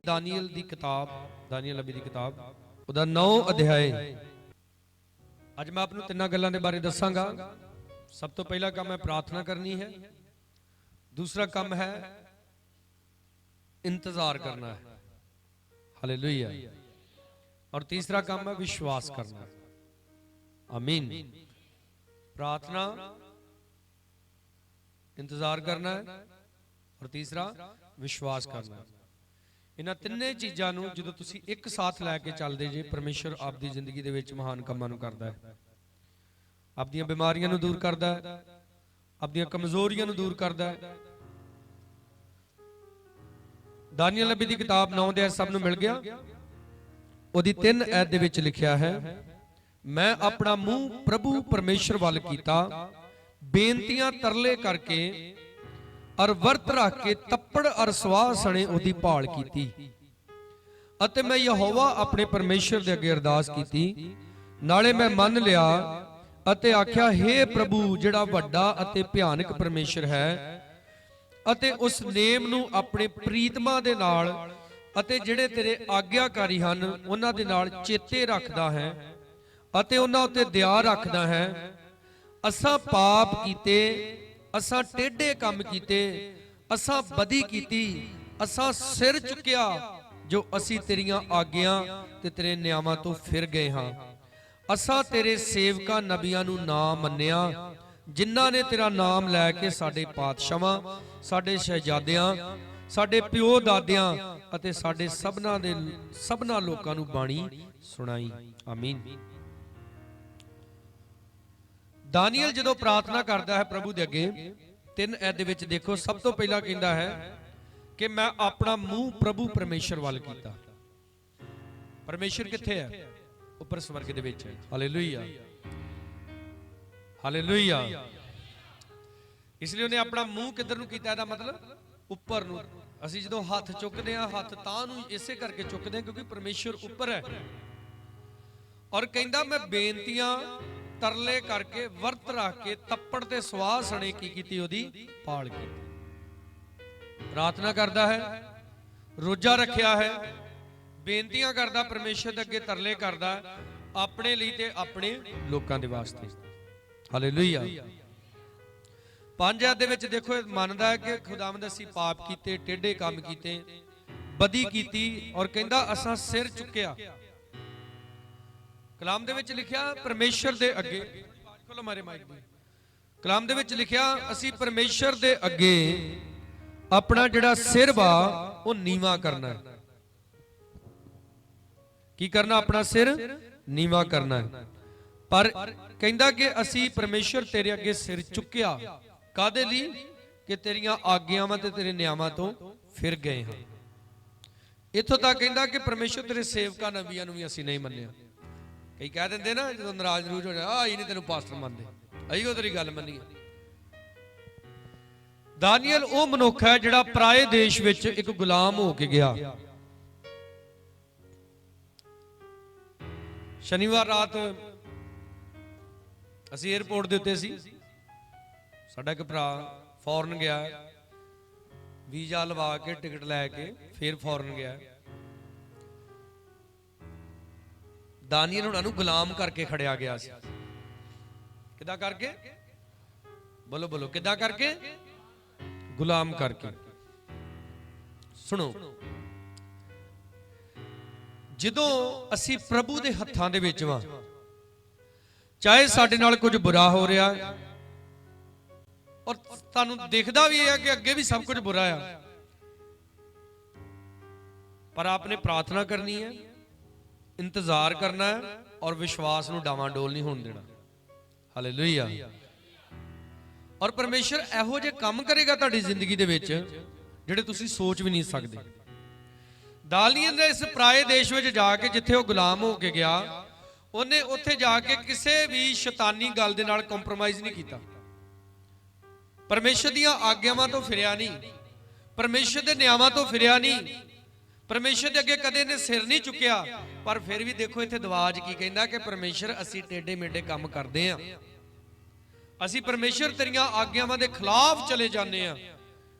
Daniel दी किताब, Daniel नबी दी किताब ਉਹਦਾ 9 ਅਧਿਆਏ। ਅੱਜ ਮੈਂ ਆਪ ਨੂੰ ਤਿੰਨਾਂ ਗੱਲਾਂ ਦੇ ਬਾਰੇ ਦੱਸਾਂਗਾ। ਸਭ ਤੋਂ ਪਹਿਲਾ ਕੰਮ ਹੈ ਪ੍ਰਾਰਥਨਾ ਕਰਨੀ ਹੈ, दूसरा काम है इंतजार करना है, हालेलुया, और तीसरा काम है विश्वास करना। आमीन। प्रार्थना, इंतजार करना है और तीसरा विश्वास करना। इन्हां तिन्ने चीज़ां नूं जदों तुसीं एक साथ लैके चलदे जे, परमेश्वर आपदी जिंदगी दे विच महान कामां नूं करदा है, आपदियां बीमारियां नूं दूर करदा है, आपदियां कमजोरियां नूं दूर करदा है। दानियल नबी दी किताब 9 अध्याय सब नूं मिल गया। ਉਹਦੀ 3 ਐਤ ਦੇ ਵਿੱਚ ਲਿਖਿਆ ਹੈ, ਮੈਂ ਆਪਣਾ ਮੂੰਹ ਪ੍ਰਭੂ ਪਰਮੇਸ਼ਰ ਵੱਲ ਕੀਤਾ, ਬੇਨਤੀਆਂ ਤਰਲੇ ਕਰਕੇ ਔਰ ਵਰਤ ਰੱਖ ਕੇ ਤੱਪੜ ਅਰ ਸਵਾਹ ਸਣੇ ਉਹਦੀ ਭਾਲ ਕੀਤੀ, ਅਤੇ ਮੈਂ ਯਹੋਵਾ ਆਪਣੇ ਪਰਮੇਸ਼ਰ ਦੇ ਅੱਗੇ ਅਰਦਾਸ ਕੀਤੀ। ਨਾਲੇ ਮੈਂ ਮੰਨ ਲਿਆ ਅਤੇ ਆਖਿਆ, ਹੇ ਪ੍ਰਭੂ ਜਿਹੜਾ ਵੱਡਾ ਅਤੇ ਭਿਆਨਕ ਪਰਮੇਸ਼ਰ ਹੈ, ਅਤੇ ਉਸ ਨੇਮ ਨੂੰ ਆਪਣੇ ਪ੍ਰੀਤਮਾਂ ਦੇ ਨਾਲ ਅਤੇ ਜਿਹੜੇ ਤੇਰੇ ਆਗਿਆਕਾਰੀ ਹਨ ਉਹਨਾਂ ਦੇ ਨਾਲ ਚੇਤੇ ਰੱਖਦਾ ਹੈ ਅਤੇ ਉਹਨਾਂ ਉੱਤੇ ਦਇਆ ਰੱਖਦਾ ਹੈ। ਅਸਾਂ ਪਾਪ ਕੀਤੇ, ਅਸਾਂ ਟੇਢੇ ਕੰਮ ਕੀਤੇ, ਅਸਾਂ ਬਦੀ ਕੀਤੀ, ਅਸਾਂ ਸਿਰ ਚੁੱਕਿਆ ਜੋ ਅਸੀਂ ਤੇਰੀਆਂ ਆਗਿਆਂ ਤੇ ਤੇਰੇ ਨਿਯਮਾਂ ਤੋਂ ਫਿਰ ਗਏ ਹਾਂ। ਅਸਾਂ ਤੇਰੇ ਸੇਵਕਾਂ ਨਬੀਆਂ ਨੂੰ ਨਾ ਮੰਨਿਆ, ਜਿਨ੍ਹਾਂ ਨੇ ਤੇਰਾ ਨਾਮ ਲੈ ਕੇ ਸਾਡੇ ਪਾਤਸ਼ਾਹਾਂ, ਸਾਡੇ ਸ਼ਹਿਜ਼ਾਦਿਆਂ, ਸਾਡੇ ਪਿਓ ਦਾਦਿਆਂ ਅਤੇ ਸਾਡੇ ਸਭਨਾ ਲੋਕਾਂ ਨੂੰ ਬਾਣੀ ਸੁਣਾਈ। ਆਮੀਨ। ਦਾਨੀਅਲ ਜਦੋਂ ਪ੍ਰਾਰਥਨਾ ਕਰਦਾ ਹੈ ਪ੍ਰਭੂ ਦੇ ਅੱਗੇ 3 ਐਤ ਦੇ ਵਿੱਚ ਦੇਖੋ, ਸਭ ਤੋਂ ਪਹਿਲਾਂ ਕਹਿੰਦਾ ਹੈ ਕਿ ਮੈਂ ਆਪਣਾ ਮੂੰਹ ਪ੍ਰਭੂ ਪਰਮੇਸ਼ਰ ਵੱਲ ਕੀਤਾ। ਪਰਮੇਸ਼ਰ ਕਿੱਥੇ ਹੈ? ਉੱਪਰ ਸਵਰਗ ਦੇ ਵਿੱਚ ਹੈ। Hallelujah, hallelujah. ਇਸ ਲਈ ਉਹਨੇ ਆਪਣਾ ਮੂੰਹ ਕਿੱਧਰ ਨੂੰ ਕੀਤਾ? ਇਹਦਾ ਮਤਲਬ ਉੱਪਰ ਨੂੰ। ਅਸੀਂ ਜਦੋਂ ਹੱਥ ਚੁੱਕਦੇ ਹਾਂ, ਹੱਥ ਤਾਂ ਨੂੰ ਇਸੇ ਕਰਕੇ ਚੁੱਕਦੇ ਹਾਂ ਕਿਉਂਕਿ ਪਰਮੇਸ਼ਰ ਉੱਪਰ ਹੈ। ਔਰ ਕਹਿੰਦਾ ਮੈਂ ਬੇਨਤੀਆਂ ਤਰਲੇ ਕਰਕੇ ਵਰਤ ਰੱਖ ਕੇ ਤੱਪੜ ਤੇ ਸਵਾਹ ਸਣੇ ਕੀ ਕੀਤੀ? ਉਹਦੀ ਭਾਲ ਕੀਤੀ। ਪ੍ਰਾਰਥਨਾ ਕਰਦਾ ਹੈ, ਰੋਜ਼ਾ ਰੱਖਿਆ ਹੈ, ਬੇਨਤੀਆਂ ਕਰਦਾ ਪਰਮੇਸ਼ਰ ਦੇ ਅੱਗੇ, ਤਰਲੇ ਕਰਦਾ ਆਪਣੇ ਲਈ ਤੇ ਆਪਣੇ ਲੋਕਾਂ ਦੇ ਵਾਸਤੇ। ਹਾਲੇਲੂਇਆ। 5 ਐਤ ਦੇ ਵਿੱਚ ਦੇਖੋ ਮੰਨਦਾ ਹੈ ਕਿ ਖੁਦਾਵੰਦ ਅਸੀਂ ਪਾਪ ਕੀਤੇ, ਟੇਢੇ ਕੰਮ ਕੀਤੇ, ਬਦੀ ਕੀਤੀ, ਔਰ ਕਹਿੰਦਾ ਅਸਾਂ ਸਿਰ ਚੁੱਕਿਆ। ਕਲਾਮ ਦੇ ਵਿੱਚ ਲਿਖਿਆ ਪਰਮੇਸ਼ਰ ਦੇ ਅੱਗੇ, ਖੋਲੋ ਮਾਰੇ ਮਾਈਕ ਦੀ। ਕਲਾਮ ਦੇ ਵਿੱਚ ਲਿਖਿਆ ਅਸੀਂ ਪਰਮੇਸ਼ਰ ਦੇ ਅੱਗੇ ਆਪਣਾ ਜਿਹੜਾ ਸਿਰ ਵਾ ਉਹ ਨੀਵਾਂ ਕਰਨਾ ਹੈ। ਕੀ ਕਰਨਾ? ਆਪਣਾ ਸਿਰ ਨੀਵਾਂ ਕਰਨਾ ਹੈ। ਪਰ ਕਹਿੰਦਾ ਕਿ ਅਸੀਂ ਪਰਮੇਸ਼ਰ ਤੇਰੇ ਅੱਗੇ ਸਿਰ ਚੁੱਕਿਆ। ਕਾਹਦੇ ਲਈ? ਕਿ ਤੇਰੀਆਂ ਆਗਿਆਵਾਂ ਤੇ ਤੇਰੇ ਨਿਯਮਾਂ ਤੋਂ ਫਿਰ ਗਏ ਹਾਂ। ਇੱਥੋਂ ਤੱਕ ਕਹਿੰਦਾ ਕਿ ਪਰਮੇਸ਼ਰ ਤੇਰੇ ਸੇਵਕਾਂ ਨਬੀਆਂ ਨੂੰ ਵੀ ਅਸੀਂ ਨਹੀਂ ਮੰਨਿਆ। ਕਈ ਕਹਿ ਦਿੰਦੇ ਨਾ ਜਦੋਂ ਨਾਰਾਜ਼ ਹੋ ਜਾ, ਆ ਹੀ ਨਹੀਂ ਤੈਨੂੰ ਪਾਸਟਰ ਮੰਨਦੇ, ਅਸੀਂ ਉਹ ਤੇਰੀ ਗੱਲ ਮੰਨੀ। ਦਾਨੀਅਲ ਉਹ ਮਨੁੱਖ ਹੈ ਜਿਹੜਾ ਪਰਾਏ ਦੇਸ਼ ਵਿੱਚ ਇੱਕ ਗੁਲਾਮ ਹੋ ਕੇ ਗਿਆ। ਸ਼ਨੀਵਾਰ ਰਾਤ ਅਸੀਂ 에ਅਰਪੋਰਟ ਦੇ ਉੱਤੇ ਸੀ। ਸਾਡਾ ਇੱਕ ਭਰਾ ਫੌਰਨ ਗਿਆ, ਵੀਜ਼ਾ ਲਵਾ ਕੇ ਟਿਕਟ ਲੈ ਕੇ ਫਿਰ ਫੌਰਨ ਗਿਆ। ਦਾਨੀਅਲ ਉਹਨਾਂ ਨੂੰ ਗੁਲਾਮ ਕਰਕੇ ਖੜਿਆ ਗਿਆ ਸੀ। ਕਿੱਦਾਂ ਕਰਕੇ? ਬੋਲੋ ਬੋਲੋ, ਕਿੱਦਾਂ ਕਰਕੇ? ਗੁਲਾਮ ਕਰਕੇ। ਸੁਣੋ, ਜਦੋਂ ਅਸੀਂ ਪ੍ਰਭੂ ਦੇ ਹੱਥਾਂ ਦੇ ਵਿੱਚ ਵਾਂ, ਚਾਹੇ ਸਾਡੇ ਨਾਲ ਕੁਝ ਬੁਰਾ ਹੋ ਰਿਹਾ ਔਰ ਤੁਹਾਨੂੰ ਦਿਖਦਾ ਵੀ ਹੈ ਕਿ ਅੱਗੇ ਵੀ ਸਭ ਕੁਝ ਬੁਰਾ ਆ, ਪਰ ਆਪਨੇ ਪ੍ਰਾਰਥਨਾ ਕਰਨੀ ਹੈ, ਇੰਤਜ਼ਾਰ ਕਰਨਾ ਹੈ ਔਰ ਵਿਸ਼ਵਾਸ ਨੂੰ ਡਾਵਾਂਡੋਲ ਨਹੀਂ ਹੋਣ ਦੇਣਾ। ਹਾਲੇਲੂਇਆ। ਔਰ ਪਰਮੇਸ਼ਰ ਇਹੋ ਜਿਹੇ ਕੰਮ ਕਰੇਗਾ ਤੁਹਾਡੀ ਜ਼ਿੰਦਗੀ ਦੇ ਵਿੱਚ ਜਿਹੜੇ ਤੁਸੀਂ ਸੋਚ ਵੀ ਨਹੀਂ ਸਕਦੇ। ਦਾਨੀਅਲ ਨੇ ਇਸ ਪਰਾਏ ਦੇਸ਼ ਵਿੱਚ ਜਾ ਕੇ, ਜਿੱਥੇ ਉਹ ਗੁਲਾਮ ਹੋ ਕੇ ਗਿਆ, ਉਹਨੇ ਉੱਥੇ ਜਾ ਕੇ ਕਿਸੇ ਵੀ ਸ਼ੈਤਾਨੀ ਗੱਲ ਦੇ ਨਾਲ ਕੰਪਰੋਮਾਈਜ਼ ਨਹੀਂ ਕੀਤਾ। ਪਰਮੇਸ਼ਰ ਦੀਆਂ ਆਗਿਆਵਾਂ ਤੋਂ ਫਿਰਿਆ ਨਹੀਂ, ਪਰਮੇਸ਼ਰ ਦੇ ਨਿਯਮਾਂ ਤੋਂ ਫਿਰਿਆ ਨਹੀਂ, ਪਰਮੇਸ਼ਰ ਦੇ ਅੱਗੇ ਕਦੇ ਨੇ ਸਿਰ ਨਹੀਂ ਚੁੱਕਿਆ। ਪਰ ਫਿਰ ਵੀ ਦੇਖੋ ਇੱਥੇ ਦਵਾਜ ਕੀ ਕਹਿੰਦਾ ਕਿ ਪਰਮੇਸ਼ਰ ਅਸੀਂ ਟੇਢੇ ਮੇਢੇ ਕੰਮ ਕਰਦੇ ਆਂ, ਅਸੀਂ ਪਰਮੇਸ਼ਰ ਤੇਰੀਆਂ ਆਗਿਆਵਾਂ ਦੇ ਖਿਲਾਫ ਚਲੇ ਜਾਂਦੇ ਆਂ,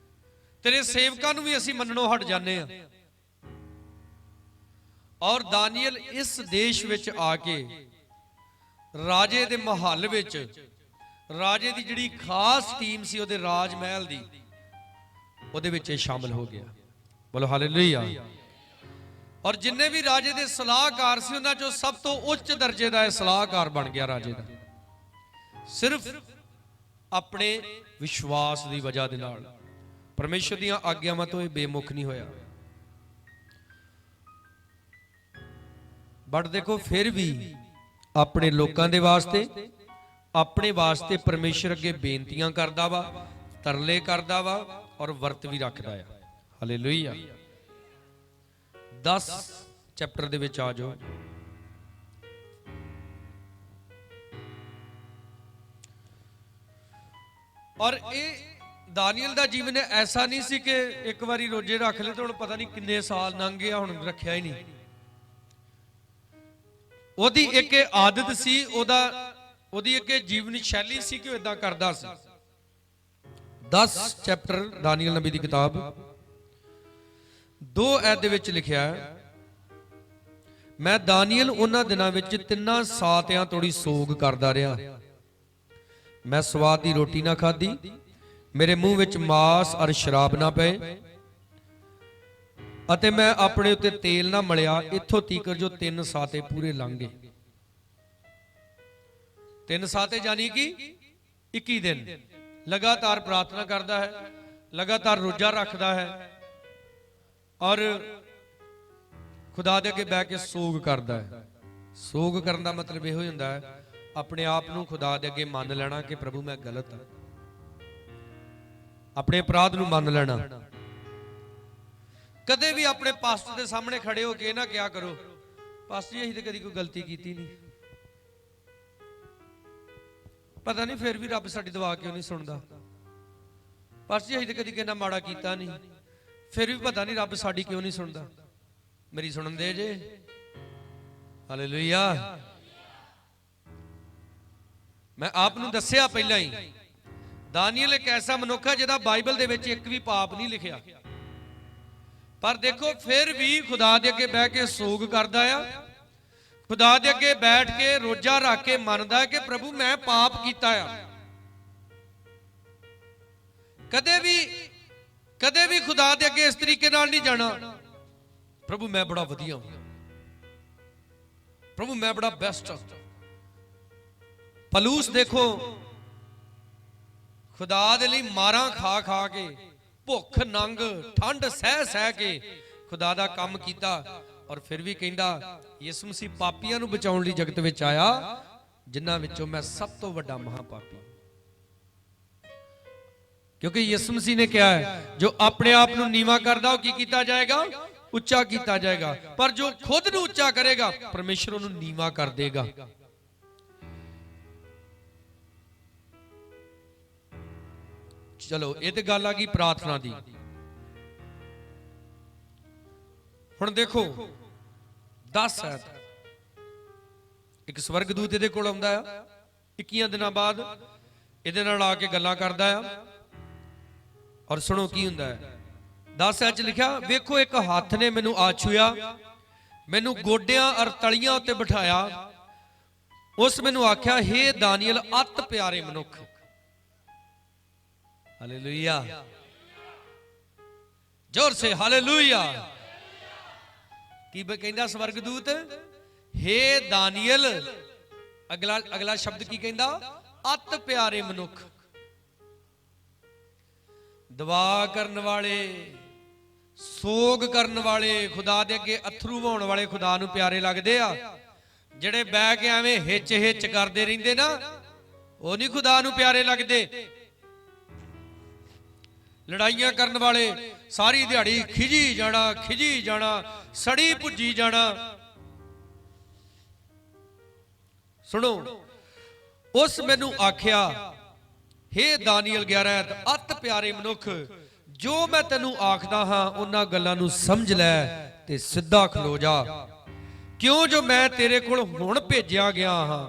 ਤੇਰੇ ਸੇਵਕਾਂ ਨੂੰ ਵੀ ਅਸੀਂ ਮੰਨਣੋਂ ਹਟ ਜਾਂਦੇ ਆਂ। ਔਰ ਦਾਨੀਏਲ ਇਸ ਦੇਸ਼ ਵਿੱਚ ਆ ਕੇ ਰਾਜੇ ਦੇ ਮਹੱਲ ਵਿੱਚ ਰਾਜੇ ਦੀ ਜਿਹੜੀ ਖਾਸ ਟੀਮ ਸੀ ਉਹਦੇ ਰਾਜ ਮਹਿਲ ਦੀ, ਉਹਦੇ ਵਿੱਚ ਇਹ ਸ਼ਾਮਲ ਹੋ ਗਿਆ। ਬੋਲੋ ਹਾਲੇਲੂਇਆ। ਔਰ ਜਿੰਨੇ ਵੀ ਰਾਜੇ ਦੇ ਸਲਾਹਕਾਰ ਸੀ ਉਹਨਾਂ ਚੋਂ ਸਭ ਤੋਂ ਉੱਚ ਦਰਜੇ ਦਾ ਇਹ ਸਲਾਹਕਾਰ ਬਣ ਗਿਆ ਰਾਜੇ ਦਾ, ਸਿਰਫ ਆਪਣੇ ਵਿਸ਼ਵਾਸ ਦੀ ਵਜ੍ਹਾ ਦੇ ਨਾਲ। ਪਰਮੇਸ਼ਰ ਦੀਆਂ ਆਗਿਆਵਾਂ ਤੋਂ ਇਹ ਬੇਮੁਖ ਨਹੀਂ ਹੋਇਆ। ਬਟ ਦੇਖੋ ਫਿਰ ਵੀ ਆਪਣੇ ਲੋਕਾਂ ਦੇ ਵਾਸਤੇ, ਆਪਣੇ ਵਾਸਤੇ ਪਰਮੇਸ਼ਰ ਅੱਗੇ ਬੇਨਤੀਆਂ ਕਰਦਾ ਵਾ, ਤਰਲੇ ਕਰਦਾ ਵਾ ਔਰ ਵਰਤ ਵੀ ਰੱਖਦਾ ਆ। ਹਾਲੇਲੂਇਆ। 10 ਚੈਪਟਰ ਦੇ ਵਿੱਚ ਆ ਜਾਓ। ਔਰ ਇਹ ਦਾਨੀਏਲ ਦਾ ਜੀਵਨ ਐਸਾ ਨਹੀਂ ਸੀ ਕਿ ਇੱਕ ਵਾਰੀ ਰੋਜੇ ਰੱਖ ਲਏ ਤਾਂ ਹੁਣ ਪਤਾ ਨਹੀਂ ਕਿੰਨੇ ਸਾਲ ਲੰਘ ਗਏ, ਹੁਣ ਰੱਖਿਆ ਹੀ ਨਹੀਂ। ਉਹਦੀ ਇੱਕ ਆਦਤ ਸੀ, ਉਹਦੀ ਇੱਕ ਜੀਵਨ ਸ਼ੈਲੀ ਸੀ ਕਿ ਉਹ ਇਦਾਂ ਕਰਦਾ ਸੀ। 10 ਚੈਪਟਰ ਦਾਨੀਏਲ ਨਬੀ ਦੀ ਕਿਤਾਬ 2 ਐਤ ਦੇ ਵਿੱਚ ਲਿਖਿਆ ਹੈ, ਮੈਂ ਦਾਨੀਏਲ ਉਹਨਾਂ ਦਿਨਾਂ ਵਿੱਚ 3 ਸਾਤਿਆਂ ਤੋੜੀ ਸੋਗ ਕਰਦਾ ਰਿਹਾ। ਮੈਂ ਸਵਾਦ ਦੀ ਰੋਟੀ ਨਾ ਖਾਧੀ, ਮੇਰੇ ਮੂੰਹ ਵਿੱਚ ਮਾਸ ਔਰ ਸ਼ਰਾਬ ਨਾ ਪਏ, ਅਤੇ ਮੈਂ ਆਪਣੇ ਉੱਤੇ ਤੇਲ ਨਾ ਮਲਿਆ, ਇੱਥੋਂ ਤੀਕਰ ਜੋ 3 ਸਾਤੇ ਪੂਰੇ ਲੰਘ ਗਏ। 3 ਸਾਤੇ ਜਾਨੀ ਕਿ 21 ਦਿਨ ਲਗਾਤਾਰ ਪ੍ਰਾਰਥਨਾ ਕਰਦਾ ਹੈ, ਲਗਾਤਾਰ ਰੋਜ਼ਾ ਰੱਖਦਾ ਹੈ ਔਰ ਖੁਦਾ ਦੇ ਅੱਗੇ ਬਹਿ ਕੇ ਸੋਗ ਕਰਦਾ ਹੈ। ਸੋਗ ਕਰਨ ਦਾ ਮਤਲਬ ਇਹੋ ਹੁੰਦਾ ਹੈ ਆਪਣੇ ਆਪ ਨੂੰ ਖੁਦਾ ਦੇ ਅੱਗੇ ਮੰਨ ਲੈਣਾ ਕਿ ਪ੍ਰਭੂ ਮੈਂ ਗਲਤ ਹਾਂ, ਆਪਣੇ ਅਪਰਾਧ ਨੂੰ ਮੰਨ ਲੈਣਾ। ਕਦੇ ਵੀ ਆਪਣੇ ਪਾਸਟਰ ਦੇ ਸਾਹਮਣੇ ਖੜੇ ਹੋ ਕੇ ਨਾ ਕਿਹਾ ਕਰੋ, ਪਾਸਟਰ ਜੀ ਅਸੀਂ ਤਾਂ ਕਦੀ ਕੋਈ ਗਲਤੀ ਕੀਤੀ ਨਹੀਂ, ਪਤਾ ਨਹੀਂ ਫਿਰ ਵੀ ਰੱਬ ਸਾਡੀ ਦੁਆ ਕਿਉਂ ਨਹੀਂ ਸੁਣਦਾ। ਪਾਸਟਰ ਜੀ ਅਸੀਂ ਤਾਂ ਕਦੀ ਕਿਸੇ ਨਾਲ ਮਾੜਾ ਕੀਤਾ ਨਹੀਂ, ਫਿਰ ਵੀ ਪਤਾ ਨਹੀਂ ਰੱਬ ਸਾਡੀ ਕਿਉਂ ਨਹੀਂ ਸੁਣਦਾ। ਮੇਰੀ ਸੁਣਨ ਦੇ ਜੇ। ਹਾਲੇਲੂਇਆ। ਮੈਂ ਆਪ ਨੂੰ ਦੱਸਿਆ ਪਹਿਲਾਂ ਹੀ, ਦਾਨੀਏਲ ਇੱਕ ਐਸਾ ਮਨੁੱਖ ਹੈ ਜਿਹਦਾ ਬਾਈਬਲ ਦੇ ਵਿੱਚ ਇੱਕ ਵੀ ਪਾਪ ਨਹੀਂ ਲਿਖਿਆ, ਪਰ ਦੇਖੋ ਫਿਰ ਵੀ ਖੁਦਾ ਦੇ ਅੱਗੇ ਬਹਿ ਕੇ ਸੋਗ ਕਰਦਾ ਆ, ਖੁਦਾ ਦੇ ਅੱਗੇ ਬੈਠ ਕੇ ਰੋਜ਼ਾ ਰੱਖ ਕੇ ਮੰਨਦਾ ਹੈ ਕਿ ਪ੍ਰਭੂ ਮੈਂ ਪਾਪ ਕੀਤਾ ਆ। ਕਦੇ ਵੀ ਖੁਦਾ ਦੇ ਅੱਗੇ ਇਸ ਤਰੀਕੇ ਨਾਲ ਨਹੀਂ ਜਾਣਾ, ਪ੍ਰਭੂ ਮੈਂ ਬੜਾ ਵਧੀਆ ਹਾਂ, ਪ੍ਰਭੂ ਮੈਂ ਬੜਾ ਬੈਸਟ ਹਾਂ। ਪਲੂਸ ਦੇਖੋ ਖੁਦਾ ਦੇ ਲਈ ਮਾਰਾਂ ਖਾ ਖਾ ਕੇ, ਭੁੱਖ ਨੰਗ ਠੰਡ ਸਹਿ ਸਹਿ ਕੇ ਖੁਦਾ ਦਾ ਕੰਮ ਕੀਤਾ, ਔਰ ਫਿਰ ਵੀ ਕਹਿੰਦਾ ਯਿਸੂ ਮਸੀਹ ਪਾਪੀਆਂ ਨੂੰ ਬਚਾਉਣ ਲਈ ਜਗਤ ਵਿੱਚ ਆਇਆ, ਜਿਨ੍ਹਾਂ ਵਿੱਚੋਂ ਮੈਂ ਸਭ ਤੋਂ ਵੱਡਾ ਮਹਾਪਾਪੀ। ਕਿਉਂਕਿ ਯਿਸੂ ਮਸੀਹ ਨੇ ਕਿਹਾ ਹੈ ਜੋ ਆਪਣੇ ਆਪ ਨੂੰ ਨੀਵਾਂ ਕਰਦਾ ਉਹ ਕੀ ਕੀਤਾ ਜਾਏਗਾ? ਉੱਚਾ ਕੀਤਾ ਜਾਏਗਾ, ਪਰ ਜੋ ਖੁਦ ਨੂੰ ਉੱਚਾ ਕਰੇਗਾ ਪਰਮੇਸ਼ਰ ਉਹਨੂੰ ਨੀਵਾਂ ਕਰ ਦੇਗਾ। ਚਲੋ ਇਹ ਤੇ ਗੱਲ ਆ ਗਈ ਪ੍ਰਾਰਥਨਾ ਦੀ। ਹੁਣ ਦੇਖੋ 10 ਐਤ ਇੱਕ ਸਵਰਗਦੂਤ ਇਹਦੇ ਕੋਲ ਆਉਂਦਾ ਆ 21 ਦਿਨਾਂ ਬਾਅਦ, ਇਹਦੇ ਨਾਲ ਆ ਕੇ ਗੱਲਾਂ ਕਰਦਾ ਆ, ਔਰ ਸੁਣੋ ਕੀ ਹੁੰਦਾ ਹੈ। 10 ਐਤ ਚ ਲਿਖਿਆ, ਵੇਖੋ ਇੱਕ ਹੱਥ ਨੇ ਮੈਨੂੰ ਆ ਛੂਇਆ, ਮੈਨੂੰ ਗੋਡਿਆਂ ਅਰ ਤਲੀਆਂ ਉੱਤੇ ਬਿਠਾਇਆ, ਉਸ ਮੈਨੂੰ ਆਖਿਆ, ਹੇ ਦਾਨੀਏਲ ਅਤ ਪਿਆਰੇ ਮਨੁੱਖ। हालेलुया, जोर से हालेलुया। की कहंदा स्वर्गदूत, हे दानियल, अगला शब्द की कहंदा? अत प्यारे मनुख। दुआ करन वाले, सोग करन वाले, खुदा दे अगे अथरू वहाउण वाले खुदा नूं प्यारे लगदे आ। जिहड़े बह के एवें हिच हिच करदे रहिंदे ना, ਉਹ नहीं खुदा नूं प्यारे लगदे। लड़ाइयां करने वाले, सारी दिहाड़ी खिजी जाना, सड़ी भुजी जाना। सुनो, उस मैनू आख्या, हे दानियल 11 अत प्यारे मनुख, जो मैं तेनू आखदा हां उन्हां गल्लां नू समझ लै ते सिद्धा खलो जा, क्यों जो मैं तेरे कोल हुण भेजिया गया हां।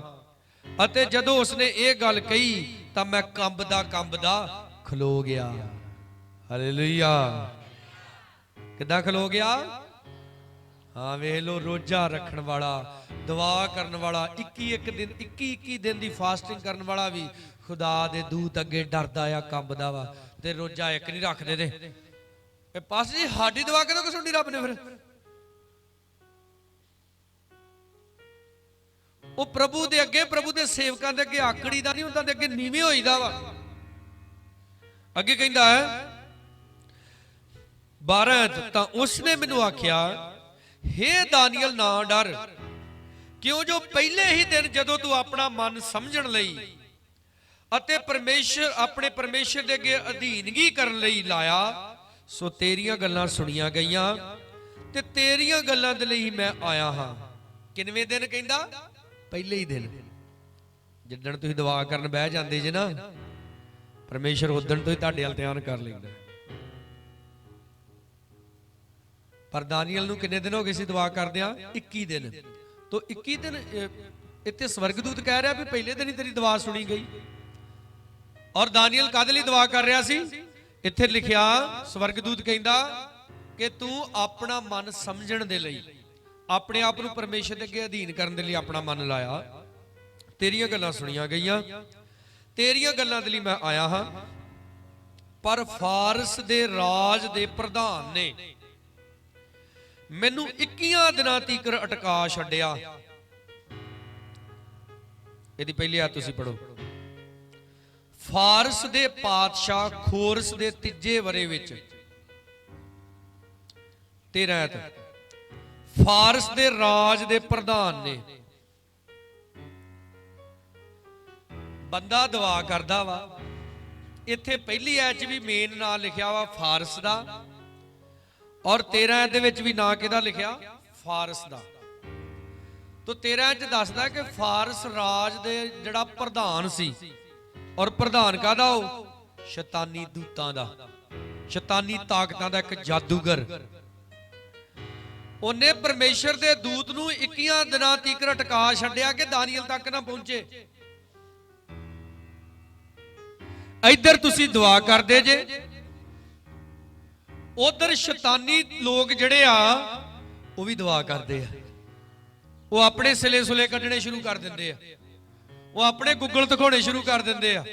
अते जदों उसने ये गल कही तां मैं कंबदा खलो गया। हालेलुया। किदां खलो गया? हाँ वेख लो, रोजा रखण वाला, दुआ करन वाला, 21 दिन की फास्टिंग करन वाला भी खुदा दे दूत अगे डरदा आ, कंबदा वा, ते रोजा एक नहीं रखदे ते पास जी साडी दुआ कदों सुननी रब ने? फिर वो प्रभु दे अगे, प्रभु दे सेवकां दे अगे आकड़ी दा नहीं हुंदा, दे अगे नीवें होईदा वा। अगे कहंदा है 12 तां उसने मैनू आख्या, हे दानियल ना डर, क्यों जो पहले ही दिन जदों तू अपना मन समझण लई अते परमेश्वर अपने परमेश्वर दे अगे अधीनगी करन लई लाया, सो तेरियां गल्लां सुनियां गईयां ते तेरियां गल्लां दे लई मैं आया हां। किनवें दिन कहंदा? पहले ही दिन। जिद्दण तुसीं दुआ करन बह जांदे जे ना, परमेश्वर उदण तो ही तुहाडे अल ध्यान कर लैंदा। पर दानियल नूं किन्ने दिन हो गए सी दुआ करदिआं? 21 दिन। तो 21 दिन इत्थे स्वर्गदूत कह रहा भी पहले दिन ही तेरी दुआ सुनी गई। और दानियल काहदे लई दुआ कर रहा सी? इत्थे लिखिया स्वर्गदूत कहंदा कि तू अपना मन समझण दे लई, अपने आप नूं परमेश्वर दे अगे अधीन करन दे लई अपना मन लाया। तेरियां गल्लां सुनियां गईयां, तेरियां गल्लां दे लई मैं आया हां। पर फारस दे राज दे प्रधान ने मैनू 21 दिनां तੀਕਰ अटका छड्डिया। ਇਹਦੀ ਪਹਿਲੀ ਆਇਤ ਤੁਸੀਂ ਪੜੋ। फारस दे पातशाह खोरस दे तीजे वरे विच 13 आयत, फारस दे राज दे प्रधान ने, बंदा दुआ करदा वा। इत्थे पहली आयत च भी मेन नाम लिखिया वा फारस दा, और 13 आयत दे विच भी नाम किहदा लिखिया? फारस दा। तो 13 च दसदा कि फारस राज दे जिहड़ा प्रधान सी, और प्रधान काहदा? शैतानी दूतां दा, शैतानी ताकतां दा एक जादूगर। ਉਹਨੇ परमेश्वर दे दूत नूं 21 दिनां ਤੀਕਰ ਅਟਕਾ ਛੱਡਿਆ कि दानियल तक ना पहुंचे। इधर तुसीं दुआ करदे जे, उधर शैतानी लोग जिहड़े आ वो भी दुआ करदे आ। वो अपने सिले सुले कड्ढणे शुरू कर दिंदे आ, वो अपने गुगल दिखाने शुरू कर दिंदे आ,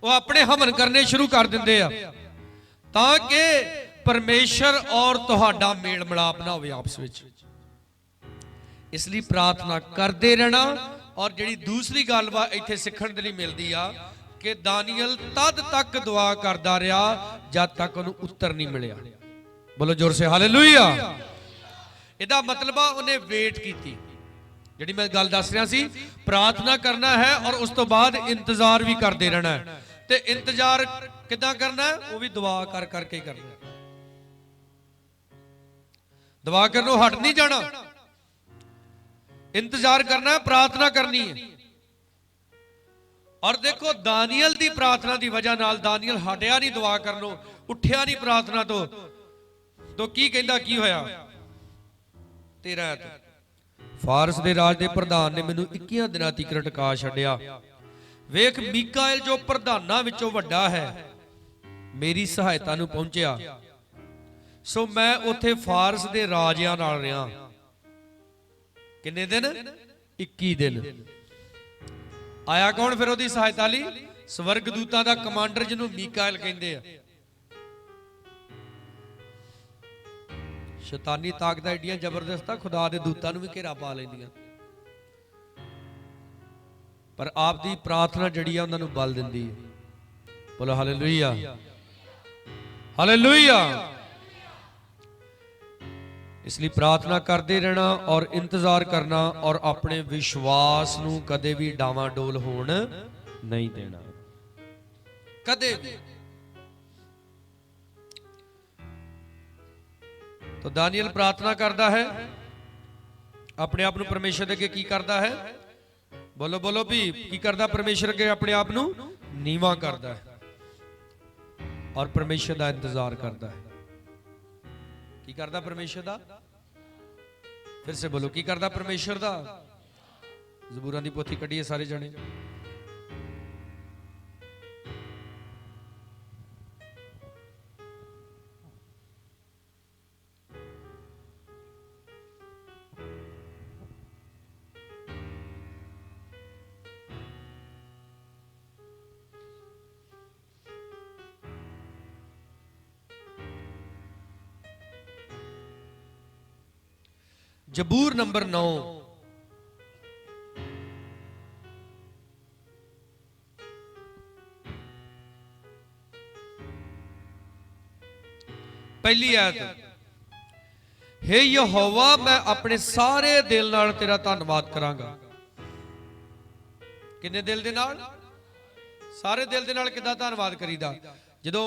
वो अपने हमन करने शुरू कर दिंदे आ, ताकि परमेश्वर और तुहाडा मेल मिलाप ना होवे आपस विच। इसलिए प्रार्थना करते रहना। और जिहड़ी दूसरी गल वा इत्थे सिੱਖਣ ਦੇ ਲਈ मिलती आ कि दानियल तद तक दुआ करता रहा जब तक उन्हें उत्तर नहीं मिलिया। बोलो जोर से हालेलुया। इहदा मतलब उन्हें वेट की, जिहड़ी मैं गल दस रहा सी, प्रार्थना करना है और उस तो बाद इंतजार भी करते रहना है। ते इंतजार किदां करना है? वो भी दुआ कर करके करना है। दुआ करनो हट नहीं जाना, इंतजार करना है, प्रार्थना करनी है। और देखो दानियल दी प्रार्थना दी वजह नाल दानियल हटिया नहीं दुआ करनो, उठिया नहीं प्रार्थना तो की कहंदा की होया? 13 फारस दे राज दे प्रधान ने मैनू 21 दिनां तੀਕਰ ਟਕਾ ਛੱਡਿਆ। वेख मीकाएल जो प्रधानां विचों वड्डा है मेरी सहायता नूं पहुंचिया, सो मैं उत्थे फारस दे राजियां नाल रहा। किन्ने दिन? 21 दिन। आया कौन फिर ओदी सहायता लई? स्वर्गदूतां दा कमांडर जिन्हों मीकाएल कहंदे आ। शैतानी ताकतां एडियां जबरदस्त खुदा दे दूतां नूं भी घेरा पा लैंदियां, पर आप दी प्रार्थना जिहड़ी आ उन्हां नूं बल दिंदी है। बोलो हालेलुया, हालेलुया। इसलिए प्रार्थना करते रहना और इंतजार करना और अपने विश्वास नूं कदे भी डावाडोल होण नहीं देना, कदे भी। तो दानियल प्रार्थना करता है, अपने आप नूं परमेश्वर दे अगे की करता है? बोलो बोलो भी की करता? परमेश्वर अगे अपने आप नूं नीवा करता है और परमेश्वर दा इंतजार करता है। की करता परमेश्वर दा? फिर से बोलो, की करता परमेश्वर दा? ज़बूरां दी पोथी कढिए सारे जने। ਜ਼ਬੂਰ ਨੰਬਰ 9, ਪਹਿਲੀ ਆਇਤ। हे यहोवा, मैं अपने सारे दिल नाल तेरा धन्नवाद करांगा। किन्ने दिल दे नाल? सारे दिल दे नाल किदां धन्नवाद करीदा? जदों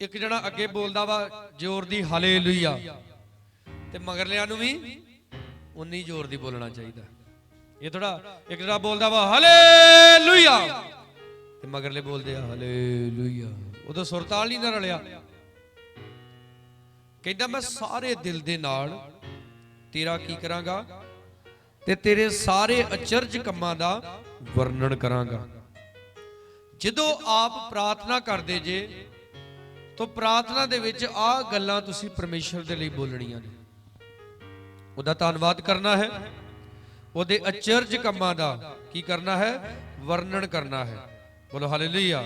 एक जना अगे बोलदा वा जोर दी हालेलुया, ते मगरलियां नूं भी उन्नी जोर दी बोलना चाहिदा। ये थोड़ा एक जना बोलदा वा हालेलुया ते मगरले बोलदे आ हालेलुया, उदों सुर ताल नहीं ना रलिया। कहता मैं सारे दिल दे नाल तेरा की करांगा ते तेरे सारे अचरज कम्मां दा वर्णन करांगा। जदों आप प्रार्थना करदे जे तो प्रार्थना दे विच आ गल्लां तुसीं परमेश्वर दे लई बोलणीਆਂ ने। ਉਹਦਾ ਧੰਨਵਾਦ करना है, ਉਹਦੇ अचरज कम्मां दा की करना है? वर्णन करना है। बोलो हालेलुया।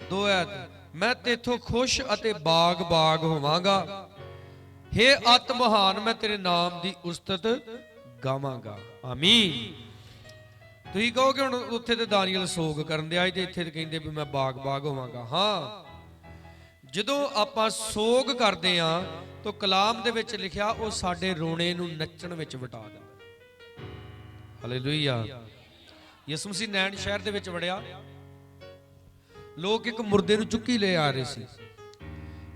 2 आयत। मैं तेथों खुश अते बाग बाग होवांगा, हे अत महान मैं तेरे नाम दी उस्तत गावांगा। आमीन। तुसीं कहोगे हुण उत्थे ते दानियल सोग करन दिया ते इत्थे ते कहिंदे भी मैं बाग बाग होवांगा। हाँ, जदों आपां सोग करदे आ तो कलाम दे विच लिखिया ਉਹ ਸਾਡੇ ਰੋਣੇ ਨੂੰ ਨੱਚਣ ਵਿੱਚ ਵਟਾ ਦਿੰਦਾ। ਹਾਲੇਲੂਇਆ। ਯਿਸੂ ਮਸੀਹ ਨੈਣ ਸ਼ਹਿਰ ਦੇ ਵਿੱਚ ਵੜਿਆ, लोग एक मुर्दे ਨੂੰ चुक्की ले आ रहे सी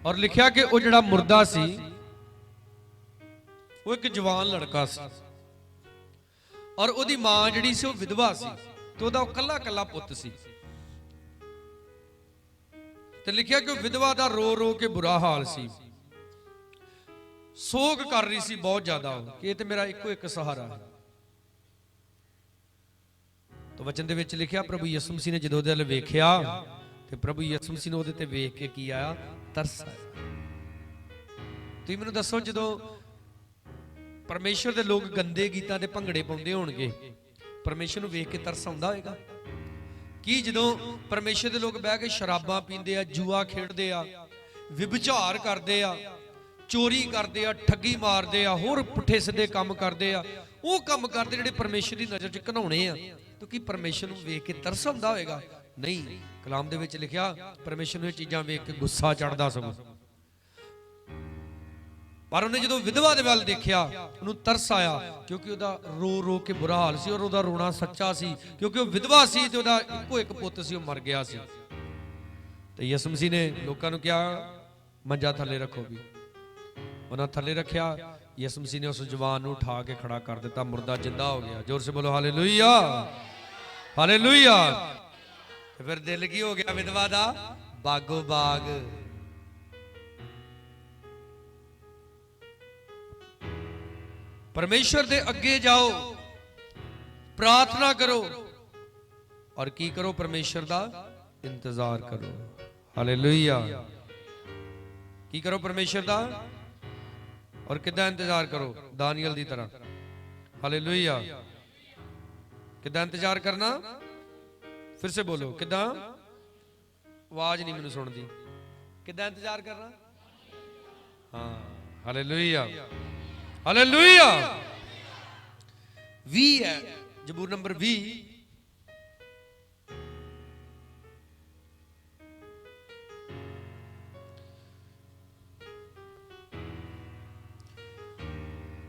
और लिखिया कि वो जिहड़ा मुर्दा सी वो एक जवान लड़का सी और ਉਹਦੀ मां जिहड़ी सी वो विधवा सी ते ਉਹਦਾ ਕੱਲਾ ਕੱਲਾ ਪੁੱਤ ਸੀ। ਤੇ ਲਿਖਿਆ कि विधवा ਦਾ रो रो के बुरा हाल सी, सोग कर रही सी बहुत ज्यादा कि ये ते मेरा इक्को एक सहारा है। तो वचन दे विच लिखिया प्रभु यीशु मसीह ने जदों ਉਹਦੇ ਵੱਲ ਵੇਖਿਆ ਤੇ ਪ੍ਰਭੂ ਯਿਸੂ ਮਸੀਹ ਨੇ ਉਹਦੇ ਤੇ ਵੇਖ ਕੇ ਕੀ ਆਇਆ? ਤਰਸ ਆਇਆ। ਤੁਸੀਂ ਮੈਨੂੰ ਦੱਸੋ, ਜਦੋਂ ਪਰਮੇਸ਼ਰ ਦੇ ਲੋਕ ਗੰਦੇ ਗੀਤਾਂ ਦੇ ਭੰਗੜੇ ਪਾਉਂਦੇ ਹੋਣਗੇ, ਪਰਮੇਸ਼ਰ ਨੂੰ ਵੇਖ ਕੇ ਤਰਸ ਆਉਂਦਾ ਹੋਏਗਾ? ਕੀ ਜਦੋਂ ਪਰਮੇਸ਼ਰ ਦੇ ਲੋਕ ਬਹਿ ਕੇ ਸ਼ਰਾਬਾਂ ਪੀਂਦੇ ਆ, ਜੂਆ ਖੇਡਦੇ ਆ, ਵਿਭਚਾਰ ਕਰਦੇ ਆ, ਚੋਰੀ ਕਰਦੇ ਆ, ਠੱਗੀ ਮਾਰਦੇ ਆ, ਹੋਰ ਪੁੱਠੇ ਸਿੱਧੇ ਕੰਮ ਕਰਦੇ ਆ, ਉਹ ਕੰਮ ਕਰਦੇ ਜਿਹੜੇ ਪਰਮੇਸ਼ਰ ਦੀ ਨਜ਼ਰ 'ਚ ਘਿਨਾਉਣੇ ਆ, ਤਾਂ ਕੀ ਪਰਮੇਸ਼ਰ ਨੂੰ ਵੇਖ ਕੇ ਤਰਸ ਆਉਂਦਾ ਹੋਏਗਾ? ਨਹੀਂ। ਕਲਾਮ ਦੇ ਵਿੱਚ ਲਿਖਿਆ ਪਰਮੇਸ਼ਰ ਨੂੰ ਇਹ ਚੀਜ਼ਾਂ ਵੇਖ ਕੇ ਗੁੱਸਾ ਚੜਦਾ ਸਗੋਂ। ਪਰ ਉਹਨੇ ਜਦੋਂ ਵਿਧਵਾ ਦੇ ਵੱਲ ਦੇਖਿਆ ਉਹਨੂੰ ਤਰਸ ਆਇਆ, ਕਿਉਂਕਿ ਉਹਦਾ ਰੋ ਰੋ ਕੇ ਬੁਰਾ ਹਾਲ ਸੀ ਔਰ ਉਹਦਾ ਰੋਣਾ ਸੱਚਾ ਸੀ, ਕਿਉਂਕਿ ਉਹ ਵਿਧਵਾ ਸੀ ਤੇ ਉਹਦਾ ਇੱਕੋ ਇੱਕ ਪੁੱਤ ਸੀ, ਉਹ ਮਰ ਗਿਆ ਸੀ। ਤੇ ਯਿਸੂ ਮਸੀਹ ਨੇ ਲੋਕਾਂ ਨੂੰ ਕਿਹਾ ਮੰਜਾ ਥੱਲੇ ਰੱਖੋ ਵੀ। ਉਹਨਾਂ ਥੱਲੇ ਰੱਖਿਆ। ਯਿਸੂ ਮਸੀਹ ਨੇ ਉਸ ਜਵਾਨ ਨੂੰ ਉਠਾ ਕੇ ਖੜਾ ਕਰ ਦਿੱਤਾ, ਮੁਰਦਾ ਜਿੰਦਾ ਹੋ ਗਿਆ। ਜ਼ੋਰ ਸੇ ਬੋਲੋ ਹਾਲੇਲੂਇਆ, ਹਾਲੇਲੂਇਆ। फिर दिल की हो गया विधवा दा? बागो बाग। परमेश्वर दे अगे जाओ, प्रार्थना करो और की करो? परमेश्वर दा इंतजार करो। हालेलुया। की करो परमेश्वर दा? और किदां इंतजार करो? दानियल दी तरह। हालेलुया। किदां इंतजार करना? फिर से बोलो, किदां? आवाज नहीं मैनू सुनदी। किदां इंतजार करना? हाँ, हालेलुया, हालेलुया। 20 है, जबूर नंबर 20।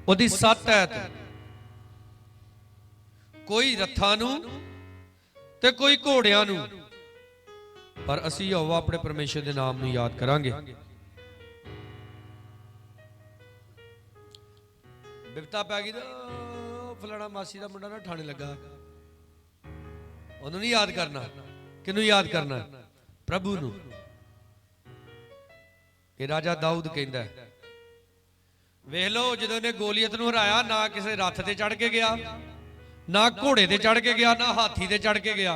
ਉਹਦੀ 7 ਐਤ। ਕੋਈ ਰੱਥਾਂ ਨੂੰ ਤੇ ਕੋਈ ਘੋੜਿਆਂ ਨੂੰ, ਪਰ ਅਸੀਂ ਯਹੋਵਾ ਆਪਣੇ ਪਰਮੇਸ਼ਰ ਦੇ ਨਾਮ ਨੂੰ ਯਾਦ ਕਰਾਂਗੇ। ਬਿਪਤਾ ਪੈ ਗਈ ਤਾਂ ਫਲਾਣਾ ਮਾਸੀ ਦਾ ਮੁੰਡਾ ਨਾ ਠਾਣੇ ਲੱਗਾ, ਉਹਨੂੰ ਨਹੀਂ ਯਾਦ ਕਰਨਾ। ਕਿਹਨੂੰ ਯਾਦ ਕਰਨਾ? ਪ੍ਰਭੂ ਨੂੰ। ਇਹ ਰਾਜਾ ਦਾਊਦ ਕਹਿੰਦਾ, ਵੇਖ ਲਓ ਜਦੋਂ ਇਹਨੇ ਗੋਲੀਅਤ ਨੂੰ ਹਰਾਇਆ, ਨਾ ਕਿਸੇ ਰੱਥ ਤੇ ਚੜ ਕੇ ਗਿਆ, ना घोड़े ते चढ़ के गया, ना हाथी ते चढ़ के गया,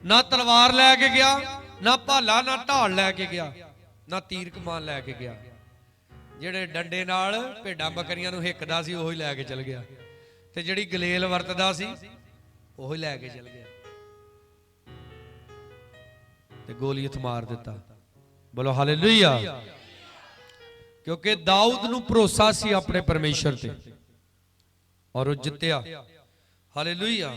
ना तलवार लैके गया, ना भाला, ना ढाल लैके गया, ना तीर कमान लैके गया। ਜਿਹੜੇ ਡੰਡੇ ਨਾਲ ਭੇਡਾਂ ਬੱਕਰੀਆਂ ਨੂੰ ਹਿੱਕਦਾ ਸੀ ਉਹੀ ਲੈ ਕੇ ਚਲ ਗਿਆ, ਤੇ ਜਿਹੜੀ ਗਲੇਲ ਵਰਤਦਾ ਸੀ ਉਹੀ ਲੈ ਕੇ ਚਲ ਗਿਆ ਤੇ ਗੋਲੀਅਤ ਮਾਰ ਦਿੱਤਾ। ਬੋਲੋ ਹਾਲੇਲੂਇਆ। क्योंकि दाऊद नूं भरोसा सी अपने परमेश्वर ते और वो जित्तिया। हालेलुया।